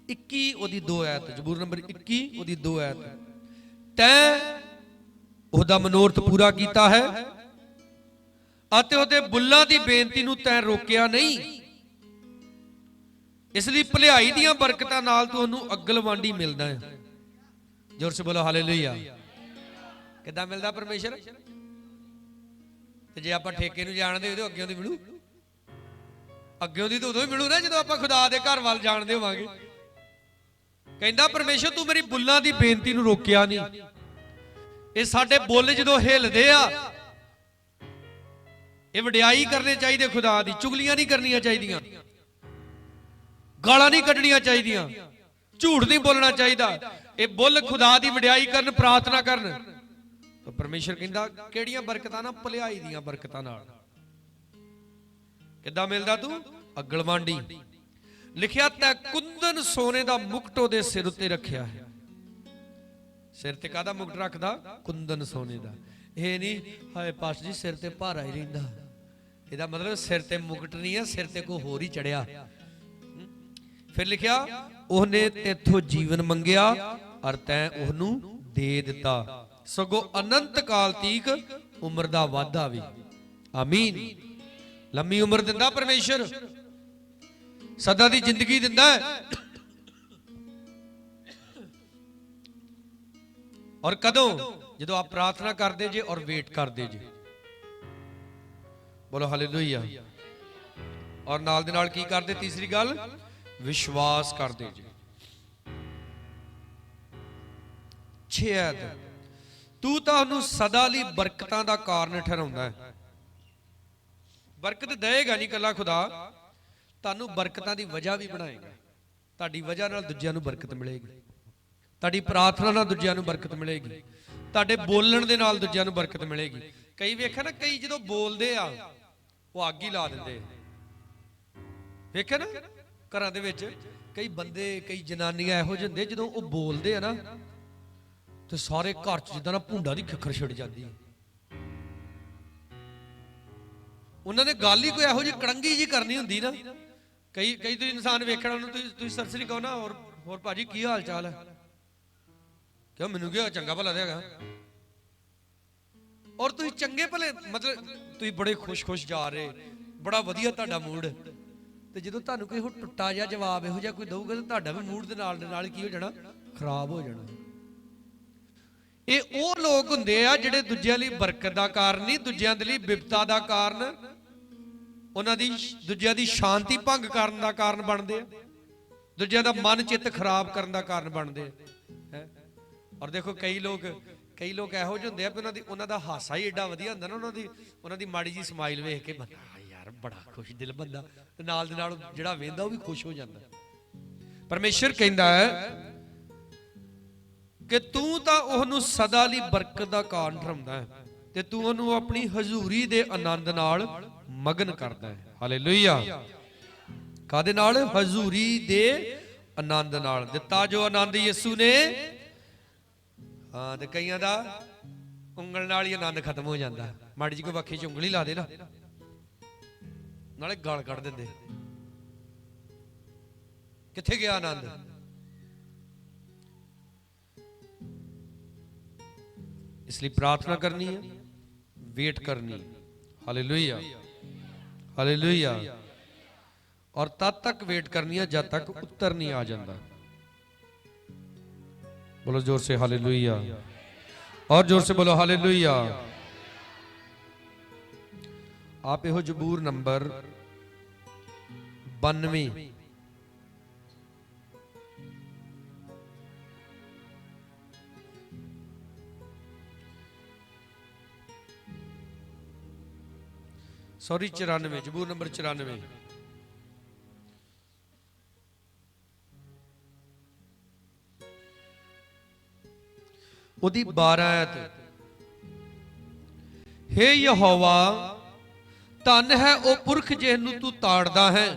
21 ओदी 2 आयत, जबूर नंबर 21 ओदी 2 आयत। तैं ओहदा मनोरथ पूरा कीता है अते ओहदे बुल्लां दी बेनती नूं तैं रोकिया नहीं, इसलिए भलाई दीआं बरकतां नाल तूं ओहनूं अगलवांडी मिलदा है। जोर से बोलो हालेलुया। किदां मिलदा परमेश्वर? ते जे आपां ठेके नूं जाणदे होइए अग्गेों दी मिलू, अग्गेों दी तो उदों ही मिलू ना जदों आपां खुदा दे घर वल जाणदे होवांगे। कहंदा परमेश्वर तू मेरी बुल्लां दी बेनती नूं रोकिया नहीं। ये साडे बुल जदों हिलदे आ, ये वडियाई करनी चाहिए खुदा दी, चुगलियां नहीं करनियां चाहिए, गालां नहीं कड्ढनियां चाहिए, झूठ नहीं बोलना चाहिए। ये बुल खुदा दी वडियाई करन, प्रार्थना करन। तो परमेश्वर कहंदा किहड़ियां बरकतां ना? भलाई दीआं बरकतां नाल। किद्दां मिलदा तू? अगलवांडी। लिखिया तैं कुंदन सोने दा मुकुट ओहदे सिर उत्ते रखिया है। सिर ते काहदा मुकुट रखदा? कुंदन सोने दा। ਇਹ नहीं हाय पास्टर जी सिर ते भारा ही रहिंदा, ਇਹਦਾ मतलब सिर ते मुकुट नहीं है, सिर ते कोई होर ही चढ़िया। फिर लिखिया ਉਹਨੇ ਤੇਥੋਂ जीवन मंगिया और तैं ਉਹਨੂੰ दे दिता, सगों अनंत काल तीक उम्र दा वाधा भी। आमीन। लंबी उम्र दिंदा परमेश्वर, सदा दी जिंदगी दिंदा है। और कदों? जदों आप प्रार्थना करदे जे और वेट करदे जे। बोलो हालेलुया। और नाल दे नाल की करदे? तीसरी गल विश्वास करदे जे। 6 आयत। तू तां ਉਹਨੂੰ सदा ਲਈ ਬਰਕਤਾਂ ਦਾ ਕਾਰਨ ਠਹਿਰਾਉਂਦਾ ਹੈ। ਬਰਕਤ ਦੇਏਗਾ ਨਹੀਂ ਕੱਲਾ ਖੁਦਾ, ਤੁਹਾਨੂੰ ਬਰਕਤਾਂ ਦੀ ਵਜ੍ਹਾ ਵੀ ਬਣਾਏਗਾ। ਤੁਹਾਡੀ ਵਜ੍ਹਾ ਨਾਲ ਦੂਜਿਆਂ ਨੂੰ ਬਰਕਤ ਮਿਲੇਗੀ, ਤੁਹਾਡੀ ਪ੍ਰਾਰਥਨਾ ਨਾਲ ਦੂਜਿਆਂ ਨੂੰ ਬਰਕਤ ਮਿਲੇਗੀ, ਤੁਹਾਡੇ ਬੋਲਣ ਦੇ ਨਾਲ ਦੂਜਿਆਂ ਨੂੰ ਬਰਕਤ ਮਿਲੇਗੀ। ਕਈ ਵੇਖਿਆ ਨਾ, ਕਈ ਜਦੋਂ ਬੋਲਦੇ ਆ ਉਹ ਅੱਗ ਹੀ ਲਾ ਦਿੰਦੇ। ਵੇਖਿਆ ਨਾ ਘਰਾਂ ਦੇ ਵਿੱਚ ਕਈ ਬੰਦੇ, ਕਈ ਜਨਾਨੀਆਂ ਇਹੋ ਜਿਹੇ ਹੁੰਦੇ ਜਦੋਂ ਉਹ ਬੋਲਦੇ ਆ ਨਾ ਤੇ ਸਾਰੇ ਘਰ ਚ ਜਿੱਦਾਂ ਨਾ ਭੁੰਡਾ ਦੀ ਖਿੱਖਰ ਛਿੜ ਜਾਂਦੀ ਹੈ। ਉਹਨਾਂ ਨੇ ਗੱਲ ਹੀ ਕੋਈ ਇਹੋ ਜਿਹੀ ਕੜੰਗੀ ਜੀ ਕਰਨੀ ਹੁੰਦੀ ਨਾ। ਕਈ ਤੁਸੀਂ ਇਨਸਾਨ ਵੇਖਣਾ, ਉਹਨੂੰ ਤੁਸੀਂ ਸਰਸਰੀ ਕਹੋ ਨਾ, ਹੋਰ ਭਾਜੀ ਕੀ ਹਾਲ ਚਾਲ ਹੈ, ਕਿਉਂ ਮੈਨੂੰ ਕੀ ਚੰਗਾ ਭਲਾ ਦੇਗਾ। ਔਰ ਤੁਸੀਂ ਚੰਗੇ ਭਲੇ, ਮਤਲਬ ਤੁਸੀਂ ਬੜੇ ਖੁਸ਼ ਜਾ ਰਹੇ, ਬੜਾ ਵਧੀਆ ਤੁਹਾਡਾ ਮੂਡ, ਤੇ ਜਦੋਂ ਤੁਹਾਨੂੰ ਕੋਈ ਟੁੱਟਾ ਜਿਹਾ ਜਵਾਬ ਇਹੋ ਜਿਹਾ ਕੋਈ ਦਊਗਾ ਤਾਂ ਤੁਹਾਡਾ ਵੀ ਮੂਡ ਦੇ ਨਾਲ ਕੀ ਹੋ ਜਾਣਾ? ਖਰਾਬ ਹੋ ਜਾਣਾ। ਇਹ ਉਹ ਲੋਕ ਹੁੰਦੇ ਆ ਜਿਹੜੇ ਦੂਜਿਆਂ ਲਈ ਬਰਕਤ ਦਾ ਕਾਰਨ ਨਹੀਂ, ਦੂਜਿਆਂ ਦੇ ਲਈ ਬਿਪਤਾ ਦਾ ਕਾਰਨ, ਉਹਨਾਂ ਦੀ ਦੂਜਿਆਂ ਦੀ ਸ਼ਾਂਤੀ ਭੰਗ ਕਰਨ ਦਾ ਕਾਰਨ ਬਣਦੇ ਆ, ਦੂਜਿਆਂ ਦਾ ਮਨ ਚਿੱਤ ਖਰਾਬ ਕਰਨ ਦਾ ਕਾਰਨ ਬਣਦੇ ਆ। ਔਰ ਦੇਖੋ ਕਈ ਲੋਕ ਇਹੋ ਜਿਹੇ ਹੁੰਦੇ ਆ ਵੀ ਉਹਨਾਂ ਦਾ ਹਾਸਾ ਹੀ ਏਡਾ ਵਧੀਆ ਹੁੰਦਾ ਨਾ, ਉਹਨਾਂ ਦੀ ਮਾੜੀ ਜੀ ਸਮਾਈਲ ਵੇਖ ਕੇ ਬੰਦਾ ਯਾਰ ਬੜਾ ਖੁਸ਼ ਦਿਲ ਬੰਦਾ, ਤੇ ਨਾਲ ਦੇ ਨਾਲ ਜਿਹੜਾ ਵੇਂਦਾ ਉਹ ਵੀ ਖੁਸ਼ ਹੋ ਜਾਂਦਾ। ਪਰਮੇਸ਼ਰ ਕਹਿੰਦਾ ਹੈ ਕਿ ਤੂੰ ਤਾਂ ਉਹਨੂੰ ਸਦਾ ਲਈ ਬਰਕਤ ਦਾ ਕਾਰਨ ਠਹਿਰਾਉਂਦਾ ਹੈ ਤੇ ਤੂੰ ਉਹਨੂੰ ਆਪਣੀ ਹਜ਼ੂਰੀ ਦੇ ਆਨੰਦ ਨਾਲ ਮਗਨ ਕਰਦਾ ਹੈ। ਹਾਲੇਲੂਇਆ। ਕਾਹਦੇ ਨਾਲ? ਹਜ਼ੂਰੀ ਦੇ ਆਨੰਦ ਨਾਲ। ਦਿੱਤਾ ਜੋ ਆਨੰਦ ਯਿਸੂ ਨੇ, ਹਾਂ, ਤੇ ਕਈਆਂ ਦਾ ਉਂਗਲ ਨਾਲ ਹੀ ਆਨੰਦ ਖਤਮ ਹੋ ਜਾਂਦਾ। ਮਾੜੀ ਜੀ ਕੋਈ ਵੱਖੀ ਚ ਉਂਗਲੀ ਲਾ ਦੇ ਨਾ, ਨਾਲੇ ਗਾਲ ਕੱਢ ਦਿੰਦੇ, ਕਿੱਥੇ ਗਿਆ ਆਨੰਦ? इसलिए प्रार्थना करनी है, वेट करनी है। Hallelujah, hallelujah. और तब तक वेट करनी है जब तक उत्तर नहीं आ जाता। बोलो जोर से हालेलुया, और जोर से बोलो हालेलुया। आप यो जबूर नंबर 92 94, जबूर नंबर 94 ਉਹਦੀ 12 ਆਇਤ। हे ਯਹੋਵਾ, ਧੰਨ ਹੈ ਉਹ ਪੁਰਖ ਜਿਹਨੂੰ ਤੂੰ ਤਾੜਦਾ ਹੈ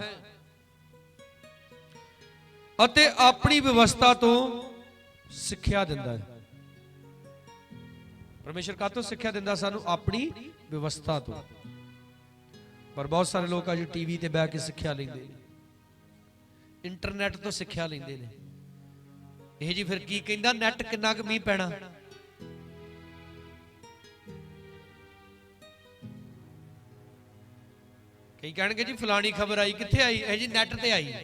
ਅਤੇ ਆਪਣੀ ਵਿਵਸਥਾ ਤੋਂ ਸਿੱਖਿਆ ਦਿੰਦਾ ਹੈ। ਪਰਮੇਸ਼ਰ ਕਾਹਤੋਂ ਸਿੱਖਿਆ ਦਿੰਦਾ ਸਾਨੂੰ? ਆਪਣੀ ਵਿਵਸਥਾ ਤੋਂ। ਪਰ ਬਹੁਤ ਸਾਰੇ ਲੋਕ ਅੱਜ ਟੀਵੀ ਤੇ ਬਹਿ ਕੇ ਸਿੱਖਿਆ ਲੈਂਦੇ ਨੇ, ਇੰਟਰਨੈਟ ਤੋਂ ਸਿੱਖਿਆ ਲੈਂਦੇ ਨੇ। ਇਹ ਜੀ ਫਿਰ ਕੀ ਕਹਿੰਦਾ, ਨੈਟ ਕਿੰਨਾ ਕੁ ਮੀਂਹ ਪੈਣਾ? ਕਈ ਕਹਿਣਗੇ ਜੀ ਫਲਾਣੀ ਖਬਰ ਆਈ, ਕਿੱਥੇ ਆਈ? ਇਹ ਜੀ ਨੈਟ ਤੇ ਆਈ।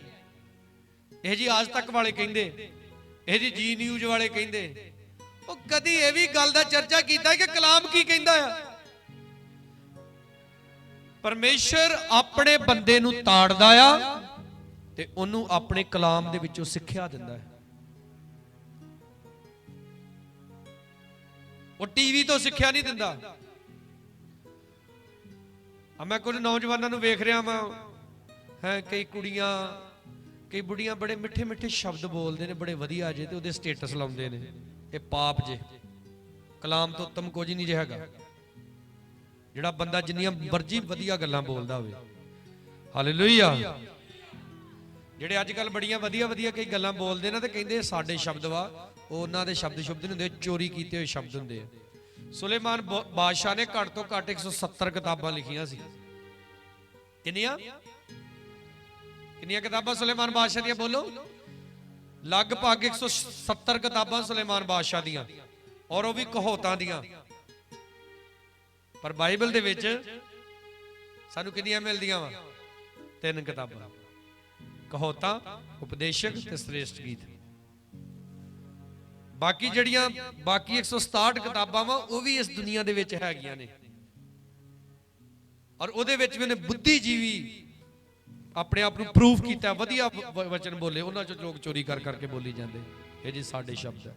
ਇਹ ਜੀ ਆਜ ਤੱਕ ਵਾਲੇ ਕਹਿੰਦੇ, ਇਹ ਜੀ ਨਿਊਜ਼ ਵਾਲੇ ਕਹਿੰਦੇ। ਉਹ ਕਦੀ ਇਹ ਵੀ ਗੱਲ ਦਾ ਚਰਚਾ ਕੀਤਾ ਕਿ ਕਲਾਮ ਕੀ ਕਹਿੰਦਾ ਆ? ਪਰਮੇਸ਼ਰ ਆਪਣੇ ਬੰਦੇ ਨੂੰ ਤਾੜਦਾ ਆ ਤੇ ਉਹਨੂੰ ਆਪਣੇ ਕਲਾਮ ਦੇ ਵਿੱਚੋਂ ਸਿੱਖਿਆ ਦਿੰਦਾ ਹੈ। ਉਹ ਟੀਵੀ ਤੋਂ ਸਿੱਖਿਆ ਨਹੀਂ ਦਿੰਦਾ। ਮੈਂ ਕੁਝ ਨੌਜਵਾਨਾਂ ਨੂੰ ਵੇਖ ਰਿਹਾ ਵਾਂ, ਹੈ ਕਈ ਕੁੜੀਆਂ, ਕਈ ਬੁੜੀਆਂ ਬੜੇ ਮਿੱਠੇ ਮਿੱਠੇ ਸ਼ਬਦ ਬੋਲਦੇ ਨੇ, ਬੜੇ ਵਧੀਆ ਜੇ, ਤੇ ਉਹਦੇ ਸਟੇਟਸ ਲਾਉਂਦੇ ਨੇ। ਇਹ ਪਾਪ ਜੇ, ਕਲਾਮ ਤੋਂ ਉੱਤਮ ਕੁਝ ਨਹੀਂ ਜੇ ਹੈਗਾ। ਜਿਹੜਾ ਬੰਦਾ ਜਿੰਨੀਆਂ ਮਰਜ਼ੀ ਵਧੀਆ ਗੱਲਾਂ ਬੋਲਦਾ ਹੋਵੇ, ਹਾਲੇਲੂਇਆ। ਜਿਹੜੇ ਅੱਜ ਕੱਲ ਬੜੀਆਂ ਵਧੀਆ ਵਧੀਆ ਕਈ ਗੱਲਾਂ ਬੋਲਦੇ ਨੇ ਤੇ ਕਹਿੰਦੇ ਸਾਡੇ ਸ਼ਬਦ ਵਾ, ਉਹ ਉਹਨਾਂ ਦੇ ਸ਼ਬਦ ਨਹੀਂ ਹੁੰਦੇ, ਚੋਰੀ ਕੀਤੇ ਹੋਏ ਸ਼ਬਦ ਹੁੰਦੇ ਆ। ਸੁਲੇਮਾਨ ਬਾਦਸ਼ਾਹ ਨੇ ਘੱਟ ਤੋਂ ਘੱਟ 170 ਕਿਤਾਬਾਂ ਲਿਖੀਆਂ ਸੀ। ਕਿੰਨੀਆਂ ਕਿਤਾਬਾਂ ਸੁਲੇਮਾਨ ਬਾਦਸ਼ਾਹ ਦੀਆਂ? ਬੋਲੋ। ਲਗਭਗ 170 ਕਿਤਾਬਾਂ ਸੁਲੇਮਾਨ ਬਾਦਸ਼ਾਹ ਦੀਆਂ, ਔਰ ਉਹ ਵੀ ਕਹੋਤਾਂ ਦੀਆਂ। ਪਰ ਬਾਈਬਲ ਦੇ ਵਿੱਚ ਸਾਨੂੰ ਕਿੰਨੀਆਂ ਮਿਲਦੀਆਂ ਵਾ? 3 ਕਿਤਾਬਾਂ, ਕਹੋਤਾਂ, ਉਪਦੇਸ਼ਕ ਤੇ ਸ੍ਰੇਸ਼ਟ ਗੀਤ। ਬਾਕੀ ਜਿਹੜੀਆਂ ਬਾਕੀ 167 ਕਿਤਾਬਾਂ ਵਾ ਉਹ ਵੀ ਇਸ ਦੁਨੀਆ ਦੇ ਵਿੱਚ ਹੈਗੀਆਂ ਨੇ, ਔਰ ਉਹਦੇ ਵਿੱਚ ਵੀ ਉਹਨੇ ਬੁੱਧੀਜੀਵੀ ਆਪਣੇ ਆਪ ਨੂੰ ਪ੍ਰੂਫ ਕੀਤਾ, ਵਧੀਆ ਵਚਨ ਬੋਲੇ। ਉਹਨਾਂ ਚੋਂ ਲੋਕ ਚੋਰੀ ਕਰ ਕਰਕੇ ਬੋਲੀ ਜਾਂਦੇ। ਇਹ ਜੀ ਸਾਡੇ ਸ਼ਬਦ ਹੈ।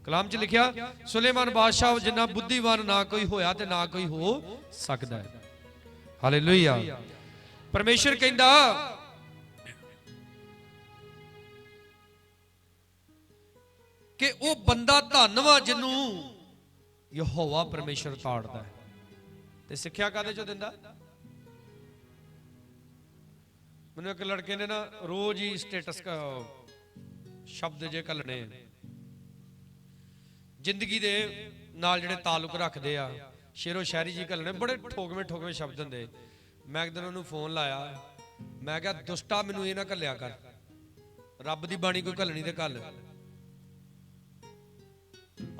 ਕਲਾਮ 'ਚ ਲਿਖਿਆ ਸੁਲੇਮਾਨ ਬਾਦਸ਼ਾਹ ਜਿੰਨਾ ਬੁੱਧੀਵਾਨ ਨਾ ਕੋਈ ਹੋਇਆ ਤੇ ਨਾ ਕੋਈ ਹੋ ਸਕਦਾ ਹੈ। ਹਾਲੇਲੂਇਆ। ਪਰਮੇਸ਼ਰ ਕਹਿੰਦਾ ਕਿ ਉਹ ਬੰਦਾ ਧੰਨਵਾਦ ਜਿਹਨੂੰ ਯਹੋਵਾ ਪਰਮੇਸ਼ਰ ਤਾੜਦਾ ਹੈ। ਤੇ ਸਿੱਖਿਆ ਕਾਹਦੇ ਚੋਂ ਦਿੰਦਾ? ਮੈਨੂੰ ਇੱਕ ਲੜਕੇ ਨੇ ਨਾ ਰੋਜ਼ ਹੀ ਸਟੇਟਸ ਸ਼ਬਦ ਜੇ ਘੱਲਣੇ, ਜ਼ਿੰਦਗੀ ਦੇ ਨਾਲ ਜਿਹੜੇ ਤਾਲੁਕ ਰੱਖਦੇ ਆ, ਸ਼ੇਰੋ ਸ਼ਾਇਰੀ ਜੀ ਘੱਲਣੇ, ਬੜੇ ਠੋਕਵੇਂ ਸ਼ਬਦ ਹੁੰਦੇ। ਮੈਂ ਇੱਕ ਦਿਨ ਉਹਨੂੰ ਫੋਨ ਲਾਇਆ, ਮੈਂ ਕਿਹਾ ਦੁਸ਼ਟਾ ਮੈਨੂੰ ਇਹ ਨਾ ਘੱਲਿਆ ਕਰ, ਰੱਬ ਦੀ ਬਾਣੀ ਕੋਈ ਘੱਲਣੀ ਤੇ ਘੱਲ।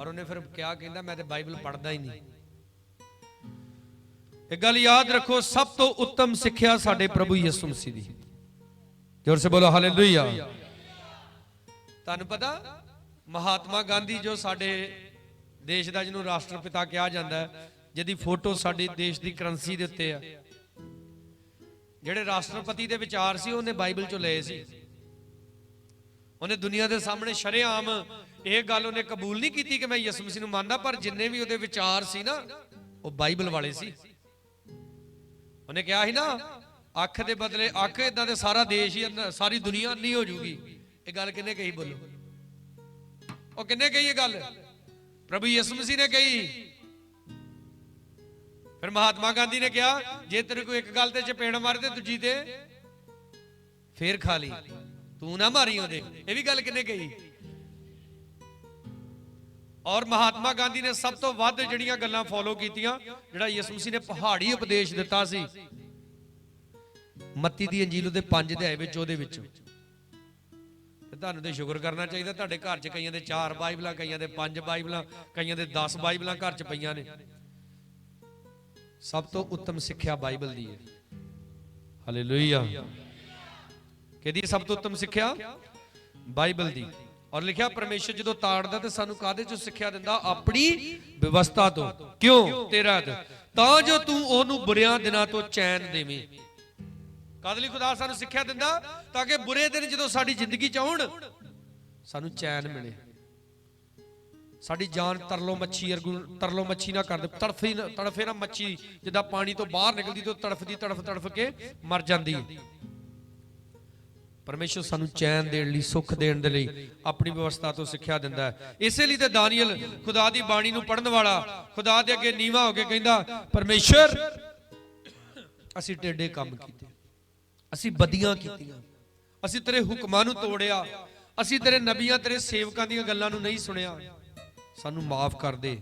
ਔਰ ਉਹਨੇ ਫਿਰ ਕਿਹਾ, ਕਹਿੰਦਾ ਮੈਂ ਤੇ ਬਾਈਬਲ ਪੜ੍ਹਦਾ ਹੀ ਨਹੀਂ। ਇੱਕ ਗੱਲ ਯਾਦ ਰੱਖੋ, ਸਭ ਤੋਂ ਉੱਤਮ ਸਿੱਖਿਆ ਸਾਡੇ ਪ੍ਰਭੂ ਯਿਸੂ ਮਸੀਹ ਦੀ। ਜ਼ੋਰ ਸੇ ਬੋਲੋ ਹਾਲੇਲੂਇਆ। ਤੁਹਾਨੂੰ ਪਤਾ ਮਹਾਤਮਾ ਗਾਂਧੀ ਜੋ ਸਾਡੇ ਦੇਸ਼ ਦਾ ਜਿਹਨੂੰ ਰਾਸ਼ਟਰਪਿਤਾ ਕਿਹਾ ਜਾਂਦਾ ਹੈ, ਜਿਹਦੀ ਫੋਟੋ ਸਾਡੇ ਦੇਸ਼ ਦੀ ਕਰੰਸੀ ਦੇ ਉੱਤੇ ਆ, ਜਿਹੜੇ ਰਾਸ਼ਟਰਪਤੀ ਦੇ ਵਿਚਾਰ ਸੀ ਉਹਨੇ ਬਾਈਬਲ ਚੋਂ ਲਏ ਸੀ। ਉਹਨੇ ਦੁਨੀਆ ਦੇ ਸਾਹਮਣੇ ਸ਼ਰੇਆਮ ਇਹ ਗੱਲ ਉਹਨੇ ਕਬੂਲ ਨਹੀਂ ਕੀਤੀ ਕਿ ਮੈਂ ਯਿਸੂ ਮਸੀਹ ਨੂੰ ਮੰਨਦਾ, ਪਰ ਜਿੰਨੇ ਵੀ ਉਹਦੇ ਵਿਚਾਰ ਸੀ ਨਾ ਉਹ ਬਾਈਬਲ ਵਾਲੇ ਸੀ। ਉਹਨੇ ਕਿਹਾ ਸੀ ਨਾ, ਅੱਖ ਦੇ ਬਦਲੇ ਅੱਖ, ਇਦਾਂ ਦੇ ਸਾਰਾ ਦੇਸ਼ ਹੀ, ਸਾਰੀ ਦੁਨੀਆ ਨਹੀਂ ਹੋ ਜੂਗੀ। ਇਹ ਗੱਲ ਕਿਹਨੇ ਕਹੀ? ਬੋਲੋ। ਉਹ ਕਿਹਨੇ ਕਹੀ ਇਹ ਗੱਲ? ਪ੍ਰਭੂ ਯਿਸੂ ਮਸੀਹ ਨੇ ਕਹੀ। ਫਿਰ ਮਹਾਤਮਾ ਗਾਂਧੀ ਨੇ ਕਿਹਾ, ਜੇ ਤੇਰੇ ਕੋਈ ਇੱਕ ਗੱਲ ਤੇ ਚਪੇੜ ਮਾਰੇ ਤੇ ਦੂਜੀ ਤੇ ਫੇਰ ਖਾ ਲਈ, ਤੂੰ ਨਾ ਮਾਰੀ ਉਹਦੇ। ਇਹ ਵੀ ਗੱਲ ਕਿਹਨੇ ਕਹੀ? ਔਰ ਮਹਾਤਮਾ ਗਾਂਧੀ ਨੇ ਸਭ ਤੋਂ ਵੱਧ ਜਿਹੜੀਆਂ ਗੱਲਾਂ ਫੋਲੋ ਕੀਤੀਆਂ, ਜਿਹੜਾ ਯਿਸੂ ਮਸੀਹ ਨੇ ਪਹਾੜੀ ਉਪਦੇਸ਼ ਦਿੱਤਾ ਸੀ, ਮੱਤੀ ਦੀ ਅੰਜੀਲ ਉਹਦੇ 5 ਅਧਿਆਏ ਵਿੱਚ, ਉਹਦੇ ਵਿੱਚ ਤੁਹਾਨੂੰ ਤੇ ਸ਼ੁਕਰ ਕਰਨਾ ਚਾਹੀਦਾ, ਤੁਹਾਡੇ ਘਰ 'ਚ ਕਈਆਂ ਦੇ 4 ਬਾਈਬਲਾਂ, ਕਈਆਂ ਦੇ 5 ਬਾਈਬਲਾਂ, ਕਈਆਂ ਦੇ 10 ਬਾਈਬਲਾਂ ਘਰ 'ਚ ਪਈਆਂ ਨੇ। ਸਭ ਤੋਂ ਉੱਤਮ ਸਿੱਖਿਆ ਬਾਈਬਲ ਦੀ ਹੈ। ਹਾਲੇਲੂਇਆ। ਕਿਹਦੀ ਸਭ ਤੋਂ ਉੱਤਮ ਸਿੱਖਿਆ? ਬਾਈਬਲ ਦੀ। ਔਰ ਲਿਖਿਆ ਪਰਮੇਸ਼ਰ ਜਦੋਂ ਤਾੜਦਾ ਤੇ ਸਾਨੂੰ ਕਾਹਦੇ ਚੋਂ ਸਿੱਖਿਆ ਦਿੰਦਾ? ਆਪਣੀ ਵਿਵਸਥਾ ਤੋਂ। ਕਿਉਂ? ਤੇਰਾ ਤਾਂ ਜੋ ਤੂੰ ਉਹਨੂੰ ਬੁਰਿਆਂ ਦਿਨਾਂ ਤੋਂ ਚੈਨ ਦੇਵੇਂ। ਕਾਹਦੇ ਲਈ ਖੁਦਾ ਸਾਨੂੰ ਸਿੱਖਿਆ ਦਿੰਦਾ? ਤਾਂ ਕਿ ਬੁਰੇ ਦਿਨ ਜਦੋਂ ਸਾਡੀ ਜ਼ਿੰਦਗੀ 'ਚ ਆਉਣ ਸਾਨੂੰ ਚੈਨ ਮਿਲੇ, ਸਾਡੀ ਜਾਨ ਤਰਲੋ ਮੱਛੀ ਨਾ ਕਰ ਦੇ, ਤੜਫੇ ਨਾ ਮੱਛੀ, ਜਿੱਦਾਂ ਪਾਣੀ ਤੋਂ ਬਾਹਰ ਨਿਕਲਦੀ ਤੇ ਤੜਫ ਕੇ ਮਰ ਜਾਂਦੀ ਹੈ। ਪਰਮੇਸ਼ਰ ਸਾਨੂੰ ਚੈਨ ਦੇਣ ਲਈ, ਸੁੱਖ ਦੇਣ ਦੇ ਲਈ ਆਪਣੀ ਵਿਵਸਥਾ ਤੋਂ ਸਿੱਖਿਆ ਦਿੰਦਾ ਹੈ। ਇਸੇ ਲਈ ਤੇ ਦਾਨੀਏਲ ਖੁਦਾ ਦੀ ਬਾਣੀ ਨੂੰ ਪੜ੍ਹਨ ਵਾਲਾ ਖੁਦਾ ਦੇ ਅੱਗੇ ਨੀਵਾਂ ਹੋ ਕੇ ਕਹਿੰਦਾ, ਪਰਮੇਸ਼ਰ ਅਸੀਂ ਟੇਢੇ ਕੰਮ ਕੀਤੇ, ਅਸੀਂ ਬਦੀਆਂ ਕੀਤੀਆਂ, ਅਸੀਂ ਤੇਰੇ ਹੁਕਮਾਂ ਨੂੰ ਤੋੜਿਆ, ਅਸੀਂ ਤੇਰੇ ਨਬੀਆਂ, ਤੇਰੇ ਸੇਵਕਾਂ ਦੀਆਂ ਗੱਲਾਂ ਨੂੰ ਨਹੀਂ ਸੁਣਿਆ, ਸਾਨੂੰ ਮਾਫ ਕਰ ਦੇ।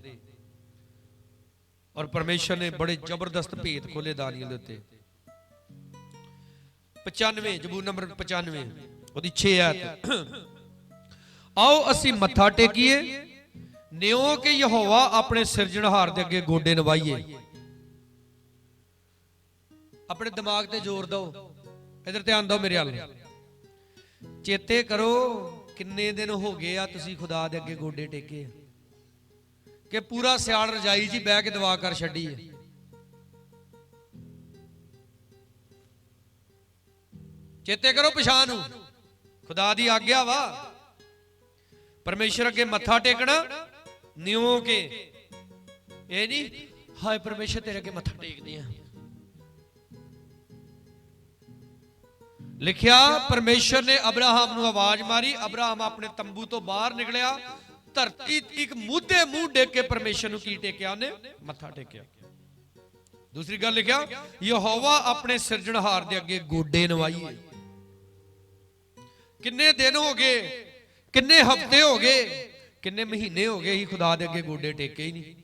ਔਰ ਪਰਮੇਸ਼ਰ ਨੇ ਬੜੇ ਜ਼ਬਰਦਸਤ ਭੇਤ ਖੋਲੇ ਦਾਨੀਏਲ ਦੇ ਉੱਤੇ। 95 ਜ਼ਬੂਰ ਨੰਬਰ 95 ਉਹਦੀ 6 ਆਇਤ। ਆਓ ਅਸੀਂ ਮੱਥਾ ਟੇਕੀਏ, ਨਿਉ ਕਿ ਯਹੋਵਾ ਆਪਣੇ ਸਿਰਜਣਹਾਰ ਦੇ ਅੱਗੇ ਗੋਡੇ ਨਵਾਈਏ। ਆਪਣੇ ਦਿਮਾਗ ਤੇ ਜ਼ੋਰ ਦਿਓ, ਇਧਰ ਧਿਆਨ ਦਿਓ ਮੇਰੇ ਵੱਲ। ਚੇਤੇ ਕਰੋ ਕਿੰਨੇ ਦਿਨ ਹੋ ਗਏ ਆ ਤੁਸੀਂ ਖੁਦਾ ਦੇ ਅੱਗੇ ਗੋਡੇ ਟੇਕੇ, ਕਿ ਪੂਰਾ ਸਿਆਲ ਰਜਾਈ ਜੀ ਬਹਿ ਕੇ ਦੁਆ ਕਰ ਛੱਡੀ ਹੈ। ਚੇਤੇ ਕਰੋ ਪਛਾਣ ਨੂੰ, ਖੁਦਾ ਦੀ ਆਗਿਆ ਵਾ ਪਰਮੇਸ਼ਰ ਅੱਗੇ ਮੱਥਾ ਟੇਕਣਾ ਨਿਉ ਕੇ। ਇਹ ਨਹੀਂ ਹਾਏ ਪਰਮੇਸ਼ਰ ਤੇਰੇ ਅੱਗੇ ਮੱਥਾ ਟੇਕਦੇ ਆ। ਲਿਖਿਆ ਪਰਮੇਸ਼ਰ ਨੇ ਅਬਰਾਹਮ ਨੂੰ ਆਵਾਜ਼ ਮਾਰੀ, ਅਬਰਾਹਮ ਆਪਣੇ ਤੰਬੂ ਤੋਂ ਬਾਹਰ ਨਿਕਲਿਆ, ਧਰਤੀ ਇੱਕ ਮੂਧੇ ਮੂੰਹ ਡੇਕ ਕੇ ਪਰਮੇਸ਼ਰ ਨੂੰ ਕੀ ਟੇਕਿਆ? ਉਹਨੇ ਮੱਥਾ ਟੇਕਿਆ। ਦੂਸਰੀ ਗੱਲ ਲਿਖਿਆ ਯਹੋਵਾ ਆਪਣੇ ਸਿਰਜਣਹਾਰ ਦੇ ਅੱਗੇ ਗੋਡੇ ਨਵਾਈਏ। ਕਿੰਨੇ ਦਿਨ ਹੋ ਗਏ, ਕਿੰਨੇ ਹਫ਼ਤੇ ਹੋ ਗਏ, ਕਿੰਨੇ ਮਹੀਨੇ ਹੋ ਗਏ ਹੀ ਖੁਦਾ ਦੇ ਅੱਗੇ ਗੋਡੇ ਟੇਕੇ ਹੀ ਨਹੀਂ।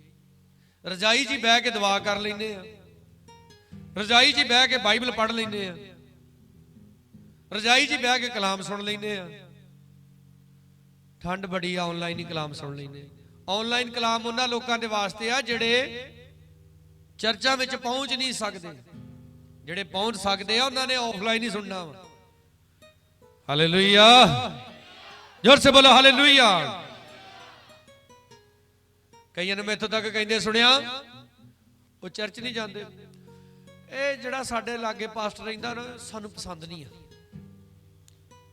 ਰਜਾਈ ਜੀ ਬਹਿ ਕੇ ਦੁਆ ਕਰ ਲੈਂਦੇ ਆ, ਰਜਾਈ ਜੀ ਬਹਿ ਕੇ ਬਾਈਬਲ ਪੜ੍ਹ ਲੈਂਦੇ ਆ, ਰਜਾਈ ਜੀ ਬਹਿ ਕੇ ਕਲਾਮ ਸੁਣ ਲੈਂਦੇ ਆ। ਠੰਡ ਬੜੀ ਆ, ਆਨਲਾਈਨ ਹੀ ਕਲਾਮ ਸੁਣ ਲੈਂਦੇ। ਆਨਲਾਈਨ ਕਲਾਮ ਉਹਨਾਂ ਲੋਕਾਂ ਦੇ ਵਾਸਤੇ ਆ ਜਿਹੜੇ ਚਰਚਾਂ ਵਿੱਚ ਪਹੁੰਚ ਨਹੀਂ ਸਕਦੇ। ਜਿਹੜੇ ਪਹੁੰਚ ਸਕਦੇ ਆ ਉਹਨਾਂ ਨੇ ਆਫਲਾਈਨ ਹੀ ਸੁਣਨਾ ਵਾ। ਹਾਲੇਲੂਇਆ, ਜ਼ੋਰ ਸੇ ਬੋਲੋ ਹਾਲੇਲੂਇਆ। ਕਈਆਂ ਨੂੰ ਮੈਥੋਂ ਤੱਕ ਕਹਿੰਦੇ ਸੁਣਿਆ ਉਹ ਚਰਚ ਨਹੀਂ ਜਾਂਦੇ। ਇਹ ਜਿਹੜਾ ਸਾਡੇ ਲਾਗੇ ਪਾਸਟਰ ਰਹਿੰਦਾ ਨਾ ਸਾਨੂੰ ਪਸੰਦ ਨਹੀਂ ਆ,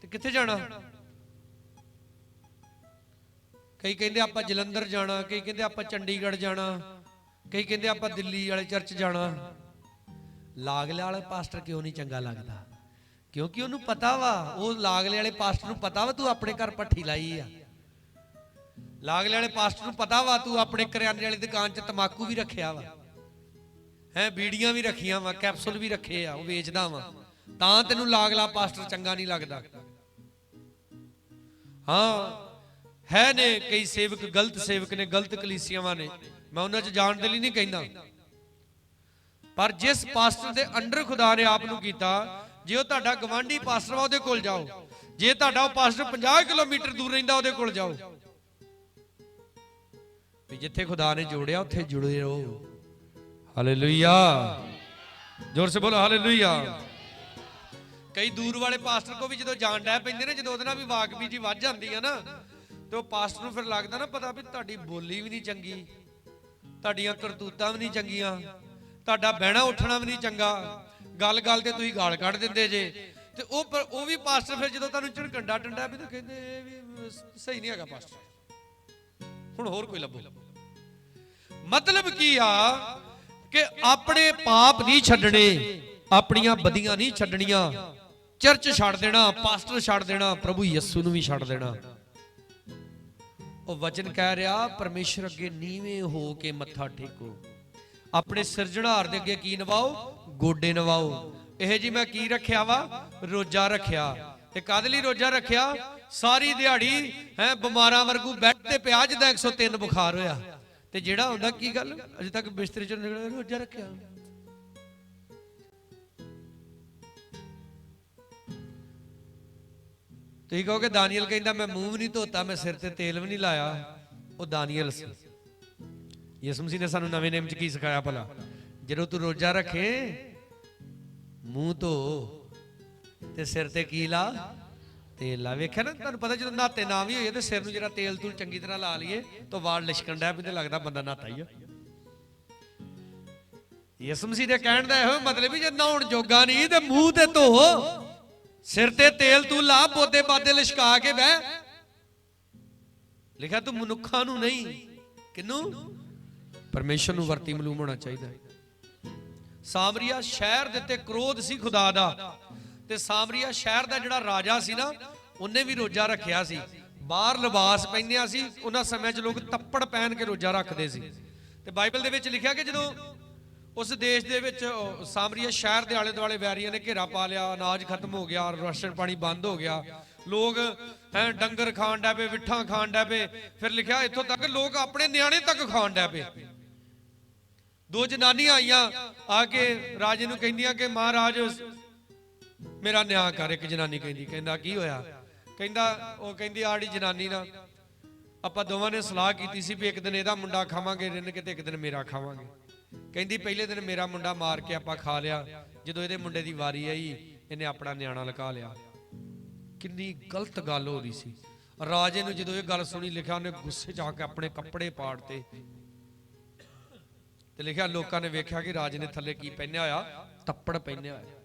ਤੇ ਕਿੱਥੇ ਜਾਣਾ? ਕਈ ਕਹਿੰਦੇ ਆਪਾਂ ਜਲੰਧਰ ਜਾਣਾ, ਕਈ ਕਹਿੰਦੇ ਆਪਾਂ ਚੰਡੀਗੜ੍ਹ ਜਾਣਾ, ਕਈ ਕਹਿੰਦੇ ਆਪਾਂ ਦਿੱਲੀ ਵਾਲੇ ਚਰਚ ਜਾਣਾ। ਲਾਗਲੇ ਵਾਲੇ ਪਾਸਟਰ ਕਿਉਂ ਨਹੀਂ ਚੰਗਾ ਲੱਗਦਾ? ਕਿਉਂਕਿ ਉਹਨੂੰ ਪਤਾ ਵਾ, ਉਹ ਲਾਗਲੇ ਵਾਲੇ ਪਾਸਟਰ ਨੂੰ ਪਤਾ ਵਾ ਤੂੰ ਆਪਣੇ ਘਰ ਭੱਠੀ ਲਾਈ ਆ। ਲਾਗਲੇ ਵਾਲੇ ਪਾਸਟਰ ਨੂੰ ਪਤਾ ਵਾ ਤੂੰ ਆਪਣੇ ਕਰਿਆਨੇ ਵਾਲੀ ਦੁਕਾਨ 'ਚ ਤਮਾਕੂ ਵੀ ਰੱਖਿਆ ਵਾ, ਹੈ ਬੀੜੀਆਂ ਵੀ ਰੱਖੀਆਂ ਵਾ, ਕੈਪਸੂਲ ਵੀ ਰੱਖੇ ਆ, ਉਹ ਵੇਚਦਾ ਵਾ, ਤਾਂ ਤੈਨੂੰ ਲਾਗਲਾ ਪਾਸਟਰ ਚੰਗਾ ਨਹੀਂ ਲੱਗਦਾ। ਹਾਂ ਹੈ ਨੇ ਕਈ ਸੇਵਕ, ਗਲਤ ਸੇਵਕ ਨੇ, ਗਲਤ ਕਲੀਸਿਆਵਾਂ ਨੇ, ਮੈਂ ਉਹਨਾਂ 'ਚ ਜਾਣ ਦੇ ਲਈ ਨਹੀਂ ਕਹਿੰਦਾ। ਪਰ ਜਿਸ ਪਾਸਟਰ ਦੇ ਅੰਡਰ ਖੁਦਾ ਨੇ ਆਪ ਨੂੰ ਕੀਤਾ, ਜੇ ਉਹ ਤੁਹਾਡਾ ਗਵਾਂਢੀ ਪਾਸਟਰ ਵਾ ਉਹਦੇ ਕੋਲ ਜਾਓ, ਜੇ ਤੁਹਾਡਾ ਉਹ ਪਾਸਟਰ 50 ਕਿਲੋਮੀਟਰ ਦੂਰ ਰਹਿੰਦਾ ਉਹਦੇ ਕੋਲ ਜਾਓ। ਵੀ ਜਿੱਥੇ ਖੁਦਾ ਨੇ ਜੋੜਿਆ ਉੱਥੇ ਜੁੜੇ ਰਹੋ। ਹਾਲੇਲੂਇਆ, ਜ਼ੋਰ ਸੇ ਬੋਲੋ ਹਾਲੇਲੂਇਆ। ਕਈ ਦੂਰ ਵਾਲੇ ਪਾਸਟਰ ਕੋ ਵੀ ਜਦੋਂ ਜਾਣ ਡੈ ਪੈਂਦੇ ਨੇ, ਜਦੋਂ ਉਹਦੇ ਨਾਲ ਵੀ ਵਾਕਬੀ ਜੀ ਵੱਜ ਜਾਂਦੀ ਆ ਨਾ, ਤੇ ਉਹ ਪਾਸਟਰ ਨੂੰ ਫਿਰ ਲੱਗਦਾ ਨਾ ਪਤਾ ਵੀ ਤੁਹਾਡੀ ਬੋਲੀ ਵੀ ਨਹੀਂ ਚੰਗੀ, ਤੁਹਾਡੀਆਂ ਕਰਤੂਤਾਂ ਵੀ ਨਹੀਂ ਚੰਗੀਆਂ, ਤੁਹਾਡਾ ਬਹਿਣਾ ਉੱਠਣਾ ਵੀ ਨਹੀਂ ਚੰਗਾ, ਗੱਲ ਗੱਲ ਤੇ ਤੁਸੀਂ ਗਾਲ ਕੱਢ ਦਿੰਦੇ ਜੇ। ਤੇ ਉਹ ਵੀ ਪਾਸਟਰ ਫਿਰ ਜਦੋਂ ਤੁਹਾਨੂੰ ਝੜਕੰਡਾ ਟੰਡਾ ਵੀ ਤਾਂ ਕਹਿੰਦੇ ਇਹ ਵੀ ਸਹੀ ਨਹੀਂ ਹੈਗਾ ਪਾਸਟਰ, ਹੁਣ ਹੋਰ ਕੋਈ ਲੱਭੋ। ਮਤਲਬ ਕੀ ਆ ਕਿ ਆਪਣੇ ਪਾਪ ਨਹੀਂ ਛੱਡਣੇ, ਆਪਣੀਆਂ ਬਦੀਆਂ ਨਹੀਂ ਛੱਡਣੀਆਂ, ਚਰਚ ਛੱਡ ਦੇਣਾ, ਪਾਸਟਰ ਛੱਡ ਦੇਣਾ, ਪ੍ਰਭੂ ਯਿਸੂ ਨੂੰ ਵੀ ਛੱਡ ਦੇਣਾ। ਉਹ ਵਚਨ ਕਹਿ ਰਿਹਾ ਪਰਮੇਸ਼ਰ ਅੱਗੇ ਨੀਵੇਂ ਹੋ ਕੇ ਮੱਥਾ ਟੇਕੋ, ਆਪਣੇ ਸਿਰਜਣਹਾਰ ਦੇ ਅੱਗੇ ਕੀ ਨਵਾਓ? ਗੋਡੇ ਨਵਾਓ। ਇਹ ਜੀ ਮੈਂ ਕੀ ਰੱਖਿਆ ਵਾ? ਰੋਜ਼ਾ ਰੱਖਿਆ। ਤੇ ਕਾਹਦੇ ਲਈ ਰੋਜ਼ਾ ਰੱਖਿਆ? ਸਾਰੀ ਦਿਹਾੜੀ ਹੈ ਬਿਮਾਰਾਂ ਵਰਗੂ ਬੈੱਡ ਤੇ ਪਿਆ ਜਿੱਦਾਂ 103 ਬੁਖਾਰ ਹੋਇਆ, ਤੇ ਜਿਹੜਾ ਹੁੰਦਾ ਕੀ ਗੱਲ ਅਜੇ ਤੱਕ ਬਿਸਤਰੇ ਚੋਂ ਨਿਕਲਿਆ, ਰੋਜ਼ਾ ਰੱਖਿਆ। ਤੁਸੀਂ ਕਹੋਗੇ ਦਾਨੀਏਲ ਕਹਿੰਦਾ ਮੈਂ ਮੂੰਹ ਵੀ ਨਹੀਂ ਧੋਤਾ, ਮੈਂ ਸਿਰ ਤੇ ਤੇਲ ਵੀ ਨਹੀਂ ਲਾਇਆ। ਉਹ ਦਾਨੀਏਲ ਸੀ। ਯਿਸੂ ਮਸੀਹ ਨੇ ਸਾਨੂੰ ਨਵੇਂ ਨੇਮ 'ਚ ਕੀ ਸਿਖਾਇਆ ਭਲਾ? ਜਦੋਂ ਤੂੰ ਰੋਜ਼ਾ ਰੱਖੇ ਮੂੰਹ ਧੋ ਤੇ ਸਿਰ ਤੇ ਕੀ ਲਾ? ਤੇਲ ਲਾ। ਵੇਖਿਆ ਨਾ, ਤੁਹਾਨੂੰ ਪਤਾ ਜਦੋਂ ਨਹਾਤੇ ਨਾ ਵੀ ਹੋਈਏ ਤੇ ਸਿਰ ਨੂੰ ਜਿਹੜਾ ਤੇਲ ਤੂਲ ਚੰਗੀ ਤਰ੍ਹਾਂ ਲਾ ਲਈਏ ਤਾਂ ਵਾਲ ਲਿਸ਼ਕਣ ਡਿਆ ਵੀ ਤੇ ਲੱਗਦਾ ਬੰਦਾ ਨਹਾਤਾ ਹੀ ਆ। ਯਿਸੂ ਮਸੀਹ ਦੇ ਕਹਿਣ ਦਾ ਇਹੋ ਮਤਲਬ ਵੀ ਜੇ ਨਹਾਉਣ ਜੋਗਾ ਨਹੀਂ ਤੇ ਮੂੰਹ ਤੇ ਧੋ, ਸਿਰ ਤੇ ਤੇਲ ਤੂੰ ਲਾ, ਬੋਦੇ ਬਾਦੇ ਲਿਸ਼ਕਾ ਕੇ ਬਹਿ। ਲਿਖਿਆ ਤੂੰ ਮਨੁੱਖਾਂ ਨੂੰ ਨਹੀਂ, ਕਿਹਨੂੰ? ਪਰਮੇਸ਼ਰ ਨੂੰ ਵਰਤੀ ਮਲੂਮ ਹੋਣਾ ਚਾਹੀਦਾ। ਸਾਮਰੀਆ ਸ਼ਹਿਰ ਦੇ ਉੱਤੇ ਕ੍ਰੋਧ ਸੀ ਖੁਦਾ ਦਾ, ਤੇ ਸਾਮਰੀਆ ਸ਼ਹਿਰ ਦਾ ਜਿਹੜਾ ਰਾਜਾ ਸੀ ਨਾ, ਉਹਨੇ ਵੀ ਰੋਜ਼ਾ ਰੱਖਿਆ ਸੀ। ਬਾਹਰ ਲਿਬਾਸ ਪਹਿਨਿਆ ਸੀ। ਉਹਨਾਂ ਸਮਿਆਂ 'ਚ ਲੋਕ ਤੱਪੜ ਪਹਿਨ ਕੇ ਰੋਜ਼ਾ ਰੱਖਦੇ ਸੀ। ਤੇ ਬਾਈਬਲ ਦੇ ਵਿੱਚ ਲਿਖਿਆ ਕਿ ਜਦੋਂ ਉਸ ਦੇਸ਼ ਦੇ ਵਿੱਚ ਸਾਮਰੀਆ ਸ਼ਹਿਰ ਦੇ ਆਲੇ ਦੁਆਲੇ ਵੈਰੀਆਂ ਨੇ ਘੇਰਾ ਪਾ ਲਿਆ, ਅਨਾਜ ਖਤਮ ਹੋ ਗਿਆ, ਰਾਸ਼ਨ ਪਾਣੀ ਬੰਦ ਹੋ ਗਿਆ, ਲੋਕ ਡੰਗਰ ਖਾਣ ਡੈ ਪਏ, ਵਿਠਾਂ ਖਾਣ ਡੈ ਪਏ। ਫਿਰ ਲਿਖਿਆ ਇੱਥੋਂ ਤੱਕ ਲੋਕ ਆਪਣੇ ਨਿਆਣੇ ਤੱਕ ਖਾਣ ਡੈ ਪਏ। ਦੋ ਜਨਾਨੀਆਂ ਆਈਆਂ ਆ ਕੇ ਰਾਜੇ ਨੂੰ ਕਹਿੰਦੀਆਂ ਕਿ ਮਹਾਰਾਜ ਮੇਰਾ ਨਿਆਂ ਕਰ। ਇੱਕ ਜਨਾਨੀ ਕਹਿੰਦੀ, ਕਹਿੰਦਾ ਕੀ ਹੋਇਆ? ਕਹਿੰਦਾ ਉਹ ਕਹਿੰਦੀ ਆੜੀ ਜਨਾਨੀ ਨਾਲ ਆਪਾਂ ਦੋਵਾਂ ਨੇ ਸਲਾਹ ਕੀਤੀ ਸੀ ਵੀ ਇੱਕ ਦਿਨ ਇਹਦਾ ਮੁੰਡਾ ਖਾਵਾਂਗੇ ਰਿੰਨ ਕੇ ਤੇ ਇੱਕ ਦਿਨ ਮੇਰਾ ਖਾਵਾਂਗੇ। ਕਹਿੰਦੀ ਪਹਿਲੇ ਦਿਨ ਮੇਰਾ ਮੁੰਡਾ ਮਾਰ ਕੇ ਆਪਾਂ ਖਾ ਲਿਆ, ਜਦੋਂ ਇਹਦੇ ਮੁੰਡੇ ਦੀ ਵਾਰੀ ਆਈ ਇਹਨੇ ਆਪਣਾ ਨਿਆਣਾ ਲੁਕਾ ਲਿਆ। ਕਿੰਨੀ ਗਲਤ ਗੱਲ ਹੋ ਰਹੀ ਸੀ। ਰਾਜੇ ਨੂੰ ਜਦੋਂ ਇਹ ਗੱਲ ਸੁਣੀ, ਲਿਖਿਆ ਉਹਨੇ ਗੁੱਸੇ 'ਚ ਆ ਕੇ ਆਪਣੇ ਕੱਪੜੇ ਪਾੜਤੇ ਤੇ ਲਿਖਿਆ ਲੋਕਾਂ ਨੇ ਵੇਖਿਆ ਕਿ ਰਾਜੇ ਨੇ ਥੱਲੇ ਕੀ ਪਹਿਨਿਆ ਹੋਇਆ? ਤੱਪੜ ਪਹਿਨਿਆ ਹੋਇਆ।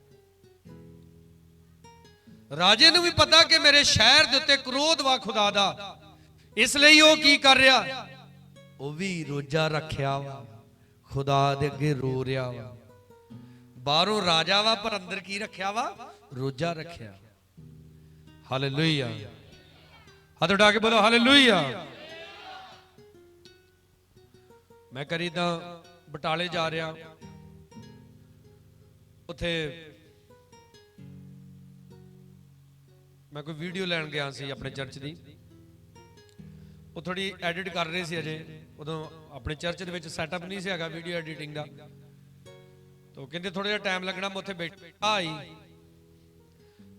ਰਾਜੇ ਨੂੰ ਵੀ ਪਤਾ ਕਿ ਮੇਰੇ ਸ਼ਹਿਰ ਦੇ ਉੱਤੇ ਕ੍ਰੋਧ ਵਾ ਖੁਦਾ ਦਾ, ਇਸ ਲਈ ਉਹ ਕੀ ਕਰ ਰਿਹਾ? ਉਹ ਵੀ ਰੋਜ਼ਾ ਰੱਖਿਆ ਵਾ, ਖੁਦਾ ਦੇ ਅੱਗੇ ਰੋ ਰਿਹਾ ਵਾ। ਬਾਹਰੋਂ ਰਾਜਾ ਵਾ ਪਰ ਅੰਦਰ ਕੀ ਰੱਖਿਆ ਵਾ? ਰੋਜ਼ਾ ਰੱਖਿਆ। ਹਾਲੇਲੂਇਆ। ਹੱਥ ਉਠਾ ਕੇ ਬੋਲੋ ਹਾਲੇਲੂਇਆ। ਮੈਂ ਕਰੀ ਤਾਂ ਬਟਾਲੇ ਜਾ ਰਿਹਾ, ਉੱਥੇ ਮੈਂ ਕੋਈ ਵੀਡੀਓ ਲੈਣ ਗਿਆ ਸੀ ਆਪਣੇ ਚਰਚ ਦੀ। ਉਹ ਥੋੜੀ ਐਡਿਟ ਕਰ ਰਹੇ ਸੀ ਅਜੇ, ਉਦੋਂ ਆਪਣੇ ਚਰਚ ਦੇ ਵਿੱਚ ਸੈਟਅਪ ਨਹੀਂ ਸੀ ਹੈਗਾ ਵੀਡੀਓ ਐਡੀਟਿੰਗ ਦਾ। तो कहते थोड़ा जिहा टाइम लगना, मैं उत्थे बैठा आई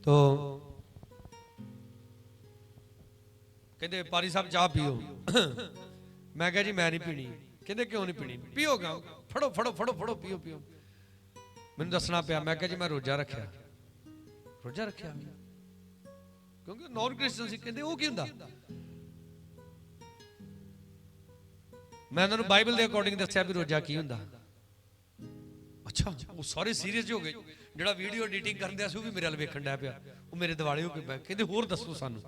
तो कहते पारी साहब चाह पियो। मैं कहा जी मैं नहीं पीनी। कहते क्यों नहीं पीनी? पियोगा, फड़ो फड़ो फड़ो फड़ो पियो पियो। मैंने दसना पिया, मैं कहा जी मैं रोजा रखा। रोजा रखा क्योंकि नॉन क्रिश्चियन सी। कहते वो की हुंदा? मैं उन्होंने बाइबल के अकॉर्डिंग दस्या भी रोजा की हुंदा। अच्छा वो सारे सीरीयस हो गए। ਜਿਹੜਾ ਵੀਡੀਓ ਐਡੀਟਿੰਗ ਕਰਨ ਦਿਆ ਸੀ ਉਹ ਵੀ ਮੇਰੇ ਵੱਲ ਵੇਖਣ ਡਿਆ ਪਿਆ। ਉਹ ਮੇਰੇ ਦਿਵਾਲੇ ਹੋ ਕੇ ਬੈ ਕਹਿੰਦੇ ਹੋਰ ਦੱਸੋ ਸਾਨੂੰ।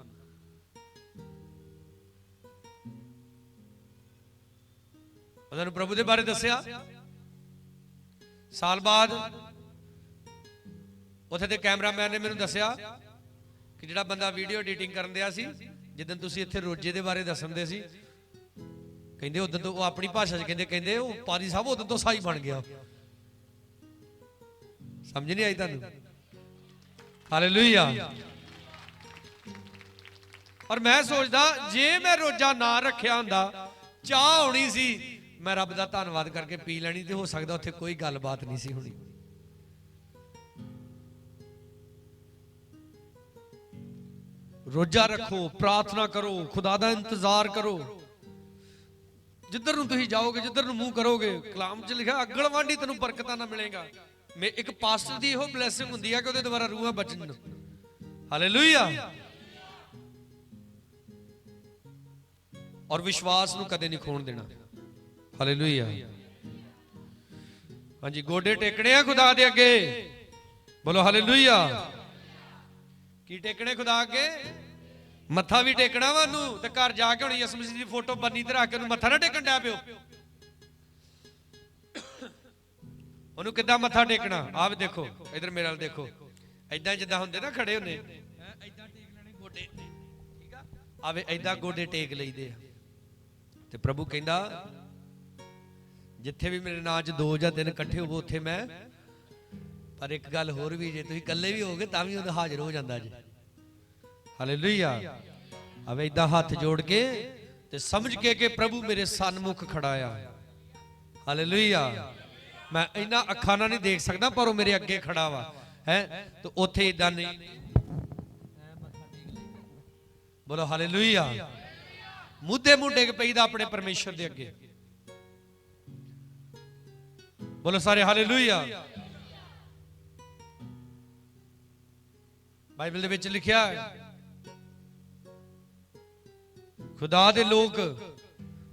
ਉਹਨਾਂ ਨੂੰ ਪ੍ਰਭੂ ਦੇ ਬਾਰੇ ਦੱਸਿਆ। ਸਾਲ ਬਾਅਦ ਉੱਥੇ ਦੇ ਕੈਮਰਾਮੈਨ ਨੇ ਮੈਨੂੰ ਦੱਸਿਆ ਕਿ ਜਿਹੜਾ ਬੰਦਾ ਵੀਡੀਓ ਐਡੀਟਿੰਗ ਕਰਨ ਦਿਆ ਸੀ, ਜਿੱਦਣ ਤੁਸੀਂ ਇੱਥੇ ਰੋਜੇ ਦੇ ਬਾਰੇ ਦੱਸਣ ਦੇ ਸੀ, ਕਹਿੰਦੇ ਉਦੋਂ ਤੋਂ ਉਹ ਆਪਣੀ ਭਾਸ਼ਾ 'ਚ ਕਹਿੰਦੇ ਉਹ ਪਾਰੀ ਸਾਹਿਬ ਉਦੋਂ ਤੋਂ ਸਾਈ ਬਣ ਗਿਆ। समझ नहीं आई तुहानू? हालेलुया। और मैं सोचदा जे मैं रोजा ना रखिया हुंदा, चाह होनी सी, मैं रब दा धन्नवाद करके पी लेनी ते हो सकदा उत्थे कोई गलबात नहीं सी होनी। रोजा रखो, प्रार्थना करो, खुदा दा इंतजार करो। जिधर नूं तुसीं जाओगे, जिधर नूं मुंह करोगे, कलाम च लिखा अगल वांडी तैनूं बरकतां ना मिलेगा। मैं एक पास्टर दी इहो ब्लैसिंग हुंदी है कि उहदे द्वारा रूहां बचन। हालेलुया। और विश्वास नूं कदे नहीं खोण देना। हालेलुया। हां जी, गोडे टेकने आ खुदा दे अगे। बोलो हालेलुया। की टेकने खुदा अगे? मत्था भी टेकना वा नूं ते घर जाके हुण यसु मसीह दी फोटो बन्नी ते रख के नूं मत्था ना टेकण डै पियो। ਉਹਨੂੰ ਕਿੱਦਾਂ ਮੱਥਾ ਟੇਕਣਾ? ਆਪ ਦੇਖੋ, ਇਧਰ ਮੇਰੇ ਨਾਲ ਦੇਖੋ, ਐਦਾਂ ਜਿੱਦਾਂ ਹੁੰਦੇ ਨਾ ਖੜੇ ਹੁੰਦੇ, ਐਦਾਂ ਟੇਕ ਲੈਣੇ ਗੋਡੇ, ਠੀਕ ਆ? ਆਵੇ ਐਦਾਂ ਗੋਡੇ ਟੇਕ ਲਈਦੇ ਆ। ਤੇ ਪ੍ਰਭੂ ਕਹਿੰਦਾ ਜਿੱਥੇ ਵੀ ਮੇਰੇ ਨਾਂ 'ਚ 2 ਜਾਂ 3 ਇਕੱਠੇ ਹੋਵੋ ਉੱਥੇ ਮੈਂ। ਪਰ ਇੱਕ ਗੱਲ ਹੋਰ ਵੀ, ਜੇ ਤੁਸੀਂ ਇਕੱਲੇ ਵੀ ਹੋਗੇ ਤਾਂ ਵੀ ਉਹ ਹਾਜ਼ਰ ਹੋ ਜਾਂਦਾ ਜੀ। ਹਾਲੇਲੂਇਆ। ਆਵੇ ਐਦਾਂ ਹੱਥ ਜੋੜ ਕੇ ਤੇ ਸਮਝ ਕੇ ਕਿ ਪ੍ਰਭੂ ਮੇਰੇ ਸਨਮੁਖ ਖੜਾ ਆ। ਹਾਲੇਲੂਇਆ। मैं इन्ना अखा ना नहीं देख सकता पर वो मेरे अगे खड़ा वा है, तो उथे इदां नहीं। बोलो हालेलुया। मुद्दे मुंडे के पईदा अपने परमेश्वर दे अगे। बोलो सारे हालेलुया। बाइबल दे विच लिखिया है खुदा दे लोग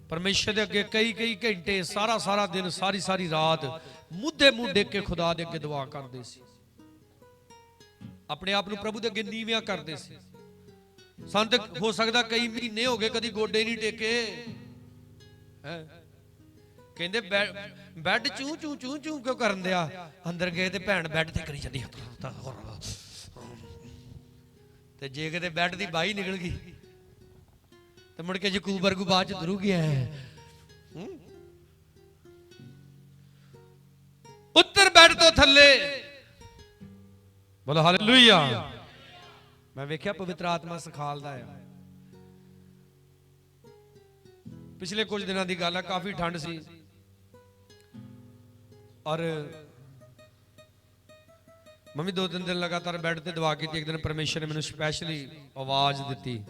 परमेश्वर दे अगे कई कई घंटे, सारा सारा दिन, सारी सारी रात मुद्दे मुंह टेक के खुदा दे अगे दुआ करते सी, अपने आप नूं प्रभु दे अगे नीवियां करते सी। संत हो सकदा कई महीने हो गए कदी गोडे नहीं टेके हैं। कहंदे बैड चू चू चू चू क्यों करन दिया? अंदर गए ते भैन बैड ते करी जांदी ते जे किते बैड दी बाही निकल गई तो मुड़ के यकूब वर्गू बाद च तुरू गया है। उत्तर बैठ तो थल्ले। बोलो हालेलुया। मैं वेख्या पवित्र आत्मा सिखालदा है। पिछले कुछ दिनों की गल है, काफी ठंड सी ਔਰ ਮੰਮੀ 2-3 ਦਿਨ ਲਗਾਤਾਰ ਬੈੱਡ ਤੇ ਦੁਆ ਕੀਤੀ। ਇੱਕ ਦਿਨ ਪਰਮੇਸ਼ਰ ਨੇ ਮੈਨੂੰ ਸਪੈਸ਼ਲੀ ਆਵਾਜ਼ ਦਿੱਤੀ,